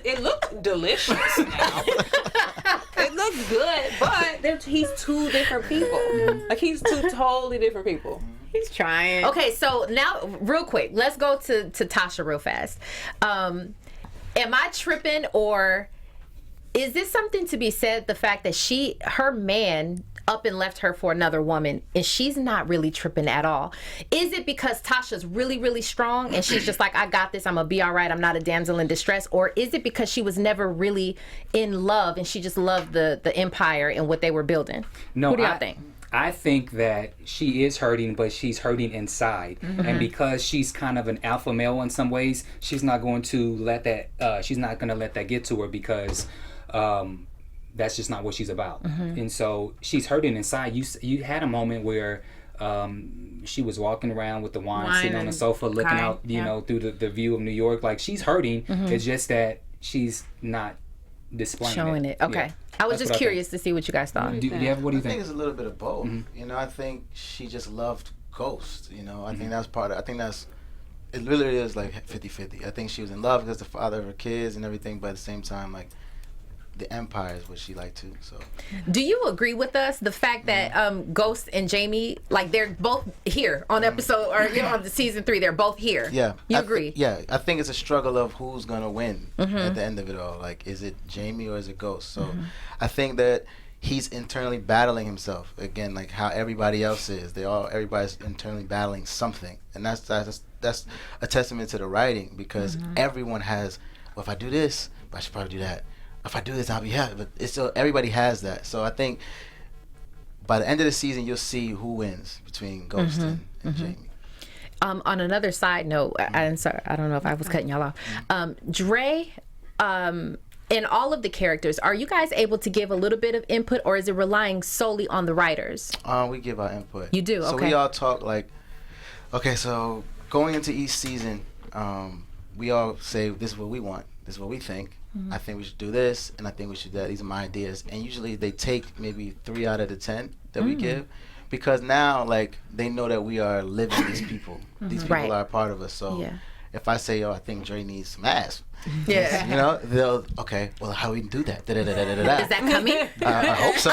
It looked delicious now. It looked good, but he's two different people. Like he's two totally different people. He's trying. Okay, so now real quick, let's go to Tasha real fast. Am I tripping, or is this something to be said, the fact that her man up and left her for another woman and she's not really tripping at all? Is it because Tasha's really, really strong and she's just like, I got this, I'm gonna be all right, I'm not a damsel in distress? Or is it because she was never really in love and she just loved the empire and what they were building? No, who do y'all think? I think that she is hurting, but she's hurting inside. And because she's kind of an alpha male in some ways, she's not going to let that get to her, because that's just not what she's about. And so she's hurting inside. You had a moment where she was walking around with the wine sitting on the sofa looking out, you know, through the view of New York. Like, she's hurting. It's just that she's not displaying showing it. Okay. Yeah. I was just curious to see what you guys thought. What do you think? I think it's a little bit of both. You know, I think she just loved Ghost. You know, I think that's part of it. I think it really is like 50-50. I think she was in love because the father of her kids and everything, but at the same time, like, the empire is what she liked too. So, do you agree with us, the fact that Ghost and Jamie, like, they're both here on episode, or on the season 3, they're both here? Yeah, you agree? I think it's a struggle of who's gonna win at the end of it all. Like, is it Jamie or is it Ghost? So, I think that he's internally battling himself again, like how everybody else is. Everybody's internally battling something, and that's a testament to the writing, because everyone has. Well, if I do this, I should probably do that. If I do this, I'll be happy. But it's still, everybody has that. So I think by the end of the season, you'll see who wins between Ghost and Jamie. On another side note, I'm sorry, I don't know if I was cutting y'all off. Dre, in all of the characters, are you guys able to give a little bit of input, or is it relying solely on the writers? We give our input. You do, okay. So we all talk like, okay, so going into each season, we all say, this is what we want. This is what we think. I think we should do this, and I think we should do that. These are my ideas. And usually they take maybe 3 out of the 10 that we give, because now, like, they know that we are living these people. These people are a part of us. So if I say, I think Dre needs some ass, you know, they'll, okay, well, how we do that? Is that coming? I hope so.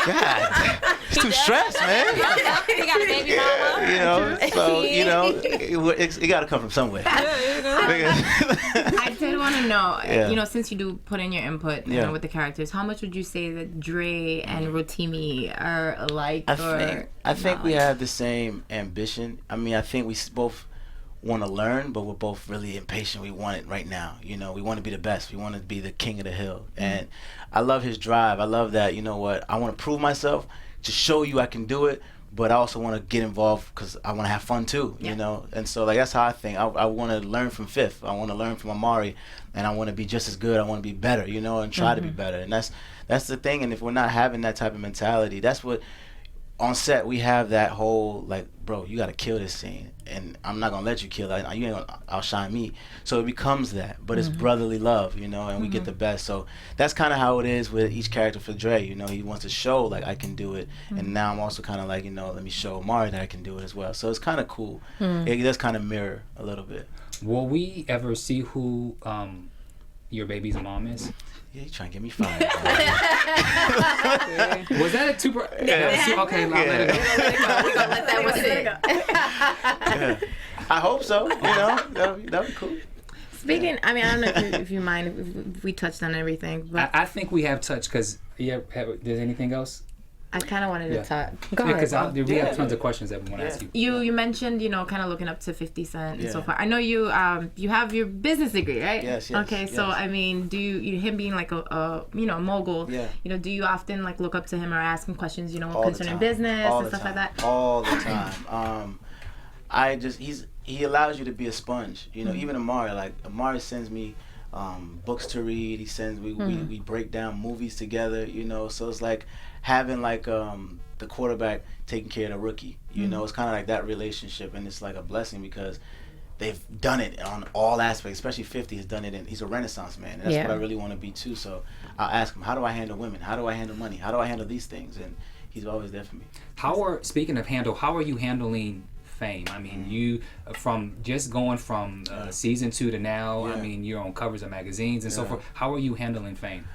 God, it's too stressed, man. He got a baby mama. You know, so, you know, it got to come from somewhere. I did want to know, you know, since you do put in your input with the characters, how much would you say that Dre and Rotimi are alike? I think we have the same ambition. I mean, I think we both want to learn, but we're both really impatient. We want it right now. You know, we want to be the best. We want to be the king of the hill. And I love his drive. I love that, you know what, I want to prove myself, to show you I can do it, but I also want to get involved because I want to have fun too, you know? And so, like, that's how I think. I want to learn from Fifth. I want to learn from Amari, and I want to be just as good. I want to be better, you know, and try to be better. And that's the thing. And if we're not having that type of mentality, that's what, on set, we have that whole, like, bro, you got to kill this scene, and I'm not going to let you kill that. You ain't going to outshine me. So it becomes that. But it's brotherly love, you know, and we get the best. So that's kind of how it is with each character for Dre. You know, he wants to show, like, I can do it. And now I'm also kind of like, you know, let me show Amari that I can do it as well. So it's kind of cool. It does kind of mirror a little bit. Will we ever see who your baby's mom is? Yeah, you trying to get me fired. Was that a two? Okay, I'll let it go. We're gonna let that one sit. Yeah. I hope so. You know, that'd be cool. Speaking, I mean, I don't know if you mind if we touched on everything, but I think we have touched because there's anything else? I kind of wanted to talk. Go ahead. Because we have tons of questions that we want to ask you. You mentioned, you know, kind of looking up to 50 Cent and so far. I know you have your business degree, right? Yes. Okay, so I mean, do you him being like a mogul? Yeah. You know, do you often like look up to him or ask him questions, you know, All concerning business and stuff like that? All the time. He allows you to be a sponge. You know, even Amari sends me books to read. He sends we break down movies together. You know, so it's like having like the quarterback taking care of the rookie. You know, it's kind of like that relationship, and it's like a blessing because they've done it on all aspects. Especially 50 has done it, and he's a Renaissance man. And that's what I really want to be too. So I'll ask him, how do I handle women? How do I handle money? How do I handle these things? And he's always there for me. Speaking of how are you handling fame? I mean, you from just going from season 2 to now. I mean, you're on covers of magazines and so forth. How are you handling fame?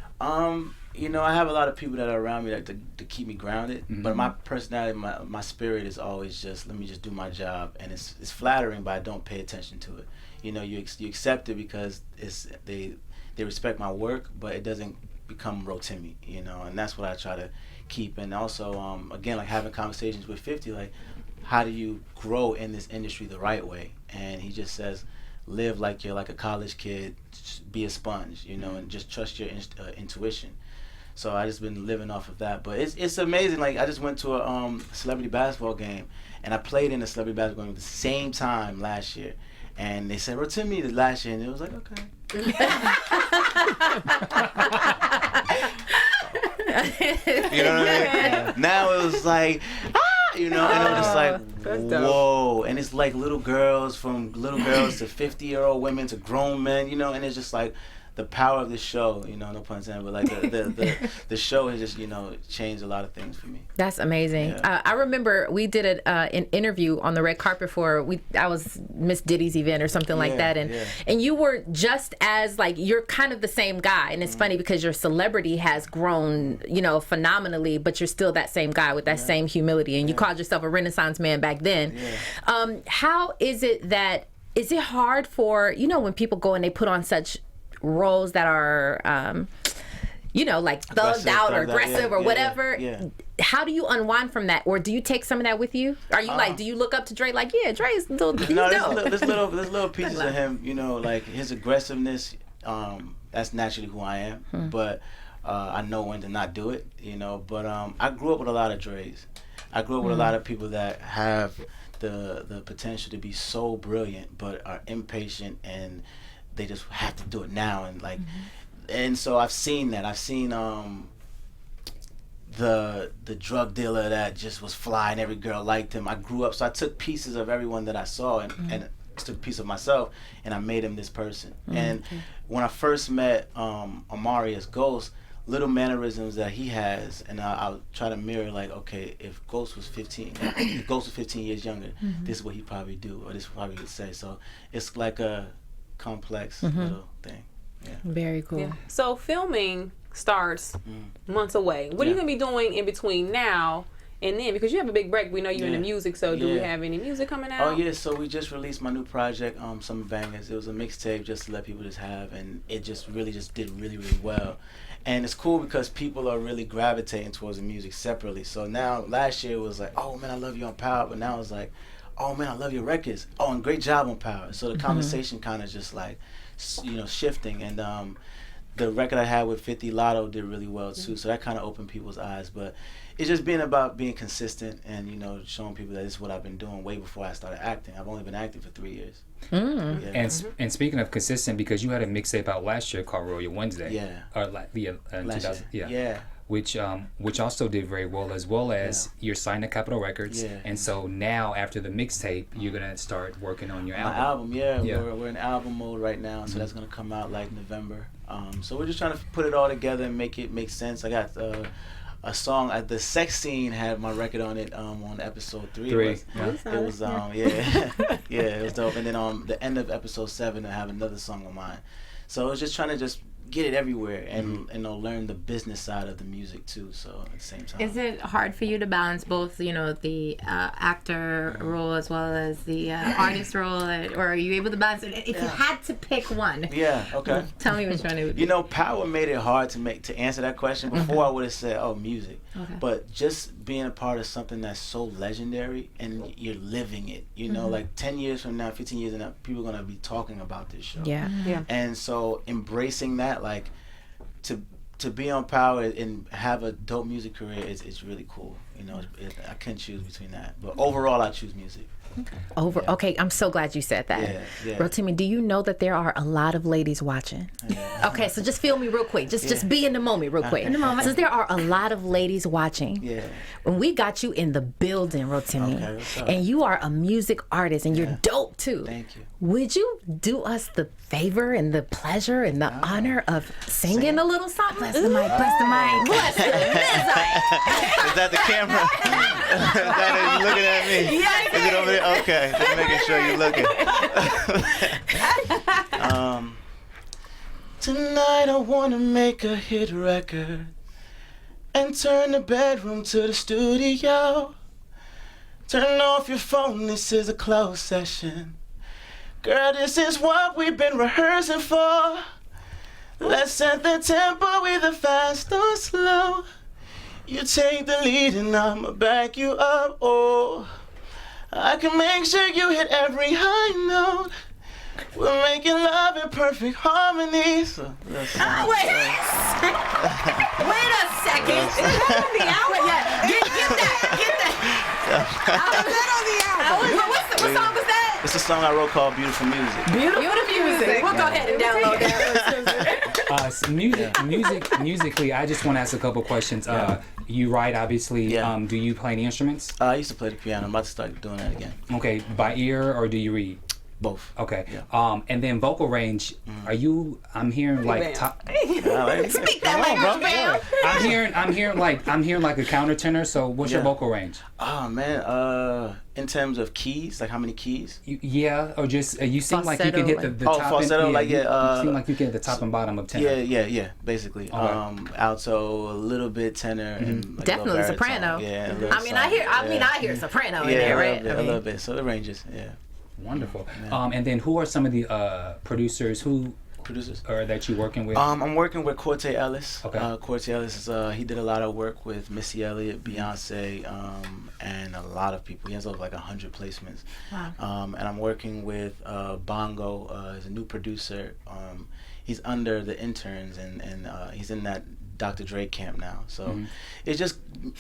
You know, I have a lot of people that are around me to keep me grounded. But my personality, my spirit is always just let me just do my job, and it's flattering, but I don't pay attention to it. You know, you accept it because they respect my work, but it doesn't become Rotimi. You know, and that's what I try to keep. And also, again, like having conversations with 50, like, how do you grow in this industry the right way? And he just says, live like you're like a college kid, just be a sponge, you know, and just trust your intuition. So I just been living off of that. But it's amazing. Like, I just went to a celebrity basketball game, and I played in a celebrity basketball game at the same time last year. And they said, Rotimi the last year, and it was like, okay. You know what I mean? Now it was like, you know, and I'm just like, whoa. And it's like little girls to 50-year-old women to grown men, you know, and it's just like the power of the show, you know, no pun intended, but like the show has just, you know, changed a lot of things for me. That's amazing. Yeah. I remember we did an interview on the red carpet I was Miss Diddy's event or something like that, and you were just as like, you're kind of the same guy, and it's funny because your celebrity has grown, you know, phenomenally, but you're still that same guy with that same humility, and you called yourself a Renaissance man back then. How is it hard for, you know, when people go and they put on such roles that are you know, like thugged out or aggressive or whatever. How do you unwind from that, or do you take some of that with you? Are you like, do you look up to Dre like, yeah, Dre's he's dope? There's little pieces of him, you know, like his aggressiveness. That's naturally who I am, but I know when to not do it, you know. But I grew up with a lot of Dre's. I grew up with a lot of people that have the potential to be so brilliant, but are impatient and they just have to do it now, and like, and so I've seen that. I've seen the drug dealer that just was fly and every girl liked him. I grew up, so I took pieces of everyone that I saw and took a piece of myself, and I made him this person. And when I first met Amari as Ghost, little mannerisms that he has, and I'll try to mirror, like, okay, if Ghost was 15 years younger, this is what he'd probably do, or this is what he would say. So it's like a complex little thing. Very cool. Yeah. So filming starts months away. What are you gonna be doing in between now and then? Because you have a big break. We know you're in the music. So do we have any music coming out? Oh yeah. So we just released my new project, Summer Bangers. It was a mixtape just to let people just have, and it just did really well. And it's cool because people are really gravitating towards the music separately. So now, last year it was like, oh man, I love you on Power, but now it's like, oh man, I love your records. Oh, and great job on Power. So the conversation kind of just like, you know, shifting. And the record I had with 50 Lotto did really well too. So that kind of opened people's eyes. But it's just about being consistent and, you know, showing people that this is what I've been doing way before I started acting. I've only been acting for 3 years. And speaking of consistent, because you had a mixtape out last year called Royal Wednesday. Yeah. Or like the 2000. Yeah. Which also did very well, as well as you're signed to Capitol Records. Yeah. And so now, after the mixtape, you're gonna start working on your album. My album, we're in album mode right now, so that's gonna come out like November. So we're just trying to put it all together and make it make sense. I got a song, the sex scene had my record on it on episode 3. It was it was dope. And then on the end of episode 7, I have another song of mine. So it's just trying to just get it everywhere and learn the business side of the music too. So at the same time, is it hard for you to balance both, the actor role as well as the artist role, or are you able to balance it? If you had to pick one, okay. Tell me which one it would be. Power made it hard to answer that question. Before I would have said, music. Okay. But just being a part of something that's so legendary and you're living it, like 10 years from now, 15 years from now, people are gonna be talking about this show. Yeah. And so embracing that, like, to be on Power and have a dope music career is really cool. I couldn't choose between that, but overall I choose music. Okay, I'm so glad you said that. Yeah. Rotimi, do you know that there are a lot of ladies watching? Yeah. Okay, so just feel me real quick. Just be in the moment real quick. In the moment. Since there are a lot of ladies watching, when we got you in the building, Rotimi, and you are a music artist and you're dope too. Thank you. Would you do us the favor and the pleasure and the honor of singing a little something? Bless the mic, bless the mic. Bless the mic. Is that the camera? Is that it? You looking at me? Yes. Is it over there? Okay, just making sure you're looking. Tonight I wanna make a hit record and turn the bedroom to the studio. Turn off your phone, this is a closed session. Girl, this is what we've been rehearsing for. Let's set the tempo either fast or slow. You take the lead and I'ma back you up. Oh, I can make sure you hit every high note. We're making love in perfect harmony. So, Wait a second. Is that on the hour? Get that. What song was that? it's a song I wrote called Beautiful Music. Beautiful music. We'll go ahead and download that. Musically, I just want to ask a couple questions. You write, obviously. Do you play any instruments? I used to play the piano. I'm about to start doing that again. Okay, by ear or do you read? Both. Okay. Yeah. And then vocal range. Are you? I'm hearing like top. Speak that language, Bam. I'm hearing like a countertenor. So what's your vocal range? Oh man. In terms of keys, like how many keys? Or just you seem like you can hit the top. Falsetto, you seem like you can hit the top and bottom of tenor. Yeah. Basically, alto, a little bit tenor, and like definitely a soprano. Yeah. I hear soprano in there, right? A little bit. So it ranges. Yeah. Wonderful. And then who are some of the producers or that you're working with? I'm working with Courtney Ellis. Okay. Courtney Ellis is he did a lot of work with Missy Elliott, Beyonce, and a lot of people. He has over like 100 placements. Wow. And I'm working with Bongo. He's a new producer. He's under the interns and he's in that Dr. Dre camp now. So it's just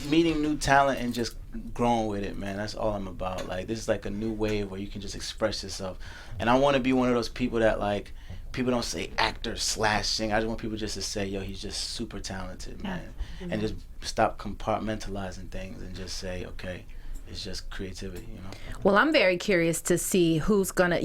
meeting new talent and just growing with it, man. That's all I'm about. Like, this is like a new wave where you can just express yourself. And I want to be one of those people that, like, people don't say actor / singer. I just want people just to say, yo, he's just super talented, man. And just stop compartmentalizing things and just say, okay, it's just creativity, Well, I'm very curious to see who's gonna,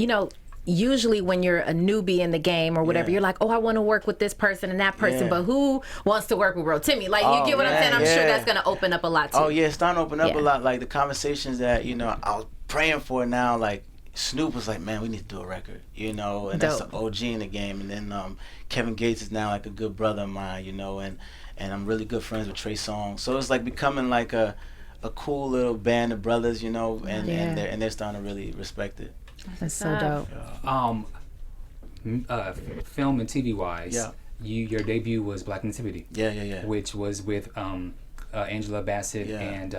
usually when you're a newbie in the game or whatever, you're like, oh, I want to work with this person and that person, but who wants to work with Rotimi? Like, you get what I'm saying? I'm sure that's going to open up a lot, too. Oh, yeah, it's starting to open up a lot. Like, the conversations that, I was praying for now, like, Snoop was like, man, we need to do a record, and that's the OG in the game. And then Kevin Gates is now, like, a good brother of mine, and I'm really good friends with Trey Songz. So it's, like, becoming, like, a cool little band of brothers, and they're starting to really respect it. That's so dope. Film and TV wise, your debut was Black Nativity. Yeah. Which was with Angela Bassett and.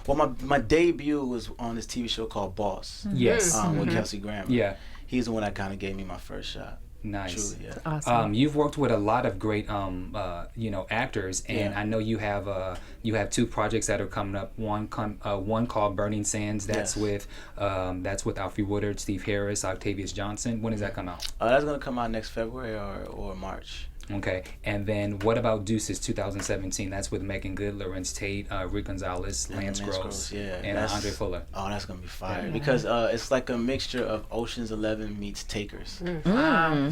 Well, my debut was on this TV show called Boss. Yes. With Kelsey Grammer. Yeah. He's the one that kind of gave me my first shot. Nice. Truly, yeah. Awesome. You've worked with a lot of great, actors, and I know you have 2 projects that are coming up. One called Burning Sands. That's with Alfre Woodard, Steve Harris, Octavius Johnson. When does that come out? That's gonna come out next February or March. Okay, and then what about Deuces 2017? That's with Megan Good, Lawrence Tate, Rick Gonzalez, Lance Gross, and Andre Fuller. Oh, that's gonna be fire because it's like a mixture of Ocean's 11 meets Takers.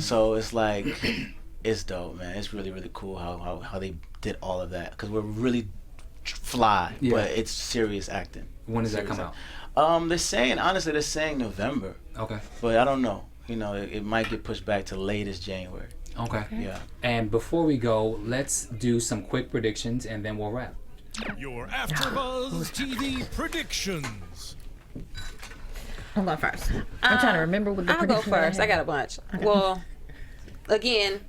So it's like it's dope, man. It's really really cool how they did all of that because we're really fly, but it's serious acting. When does that come out? They're saying November. Okay. But I don't know. it might get pushed back to latest January. Okay. Yeah. And before we go, let's do some quick predictions and then we'll wrap. Your AfterBuzz TV predictions. I'm going first. I'm trying to remember what the I'll go predictions first. I got a bunch. Well, again,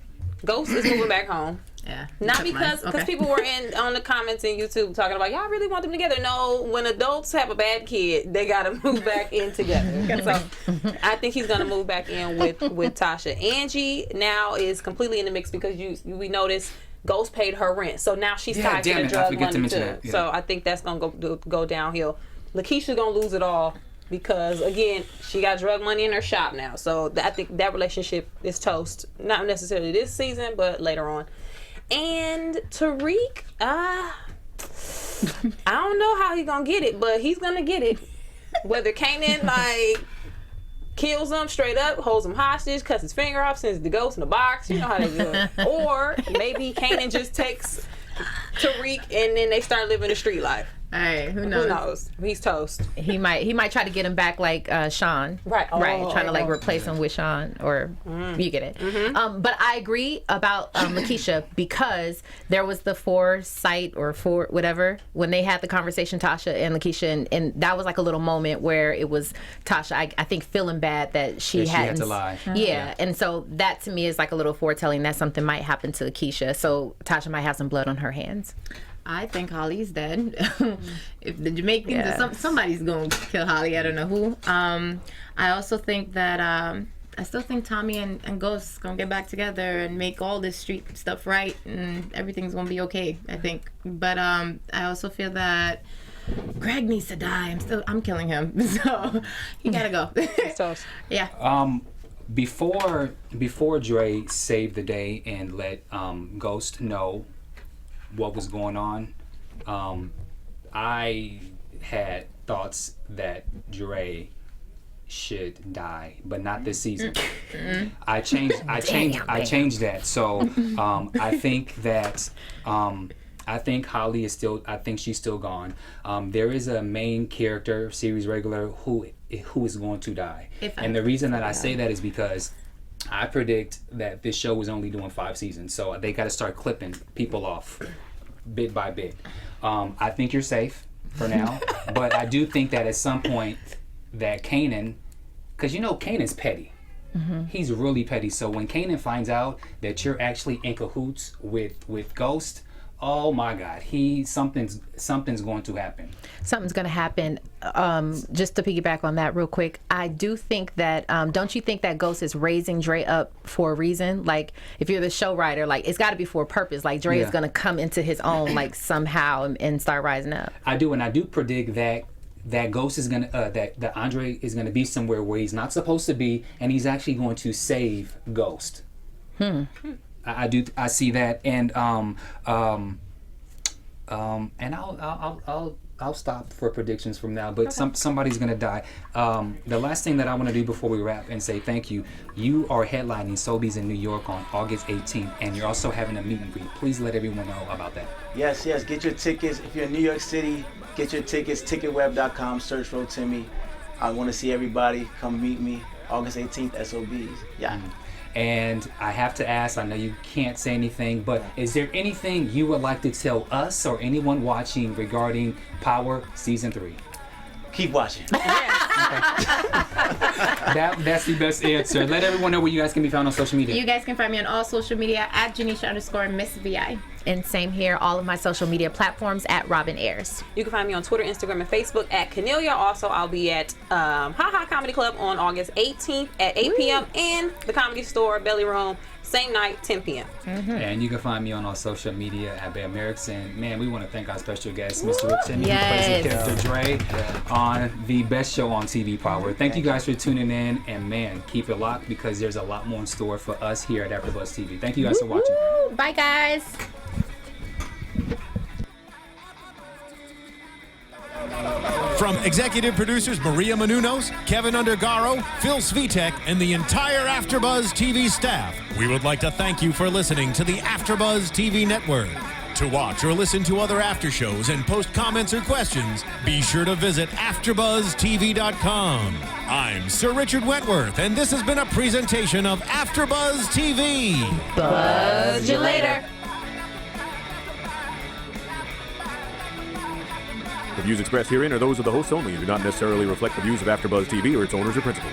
Ghost is moving back home. Yeah. Not because people were on the comments in YouTube talking about y'all really want them together. No, when adults have a bad kid, they gotta move back in together. So I think he's gonna move back in with Tasha. Angie now is completely in the mix because we noticed Ghost paid her rent, so now she's tied to the drug money too. Yeah. So I think that's gonna go downhill. Lakeisha's gonna lose it all because again she got drug money in her shop now. So I think that relationship is toast. Not necessarily this season, but later on. And Tariq, I don't know how he's gonna get it, but he's gonna get it. Whether Kanan kills him straight up, holds him hostage, cuts his finger off, sends the ghost in the box, you know how they do it. Or maybe Kanan just takes Tariq and then they start living the street life. Hey, who knows? Who knows? He's toast. He might try to get him back like Sean. Right. Trying to replace him with Sean, or you get it. Mm-hmm. But I agree about Lakeisha because there was the foresight or whatever when they had the conversation, Tasha and Lakeisha, and that was like a little moment where it was Tasha, I think, feeling bad that she had to lie. Yeah, and so that to me is like a little foretelling that something might happen to Lakeisha. So Tasha might have some blood on her hands. I think Holly's dead. If the Jamaicans, somebody's gonna kill Holly. I don't know who. I also think that I still think Tommy and Ghost gonna get back together and make all this street stuff right, and everything's gonna be okay. I think, but I also feel that Greg needs to die. I'm killing him, so he gotta go. Yeah. Before Dre saved the day and let Ghost know what was going on, I had thoughts that Dre should die, but not this season. I changed that. So I think that I think Holly is still. I think she's still gone. There is a main character, series regular, who is going to die, and the reason that I say that is because I predict that this show is only doing 5 seasons, so they got to start clipping people off bit by bit. I think you're safe for now, but I do think that at some point that Kanan, because Kanan's petty. He's really petty. So when Kanan finds out that you're actually in cahoots with Ghost, oh my God, something's going to happen. Something's going to happen. Just to piggyback on that real quick, I do think that, don't you think that Ghost is raising Dre up for a reason? Like, if you're the show writer, like, it's got to be for a purpose. Like, Dre is going to come into his own, like, somehow and start rising up. I do, and I do predict that Ghost is going to, that Andre is going to be somewhere where he's not supposed to be, and he's actually going to save Ghost. I see that, and I'll stop for predictions from now. But somebody's gonna die. The last thing that I want to do before we wrap and say thank you. You are headlining Sobeys in New York on August 18th, and you're also having a meet and greet. Please let everyone know about that. Yes. Get your tickets. If you're in New York City, get your tickets. Ticketweb.com. Search Rotimi. I want to see everybody. Come meet me. August 18th, SOBs. Yeah. And I have to ask, I know you can't say anything, but is there anything you would like to tell us or anyone watching regarding Power Season 3? Keep watching. That's the best answer. Let everyone know where you guys can be found on social media. You guys can find me on all social media at Janeisha_MissVI. And same here, all of my social media platforms at Robin Ayers. You can find me on Twitter, Instagram, and Facebook at Kennelia. Also, I'll be at Ha Comedy Club on August 18th at 8 p.m. and the Comedy Store, Belly Room, same night, 10 p.m. And you can find me on our social media at Bamm Ericsen. Man, we want to thank our special guest, Mr. Rotimi, who plays the character Dre on the best show on TV Power. Thank you guys for tuning in, and man, keep it locked because there's a lot more in store for us here at AfterBuzz TV. Thank you guys for watching. Bye, guys. From executive producers Maria Menounos, Kevin Undergaro, Phil Svitek, and the entire AfterBuzz TV staff, we would like to thank you for listening to the AfterBuzz TV Network. To watch or listen to other after shows and post comments or questions, be sure to visit AfterBuzzTV.com. I'm Sir Richard Wentworth, and this has been a presentation of AfterBuzz TV. Buzz you later. The views expressed herein are those of the hosts only and do not necessarily reflect the views of AfterBuzz TV or its owners or principals.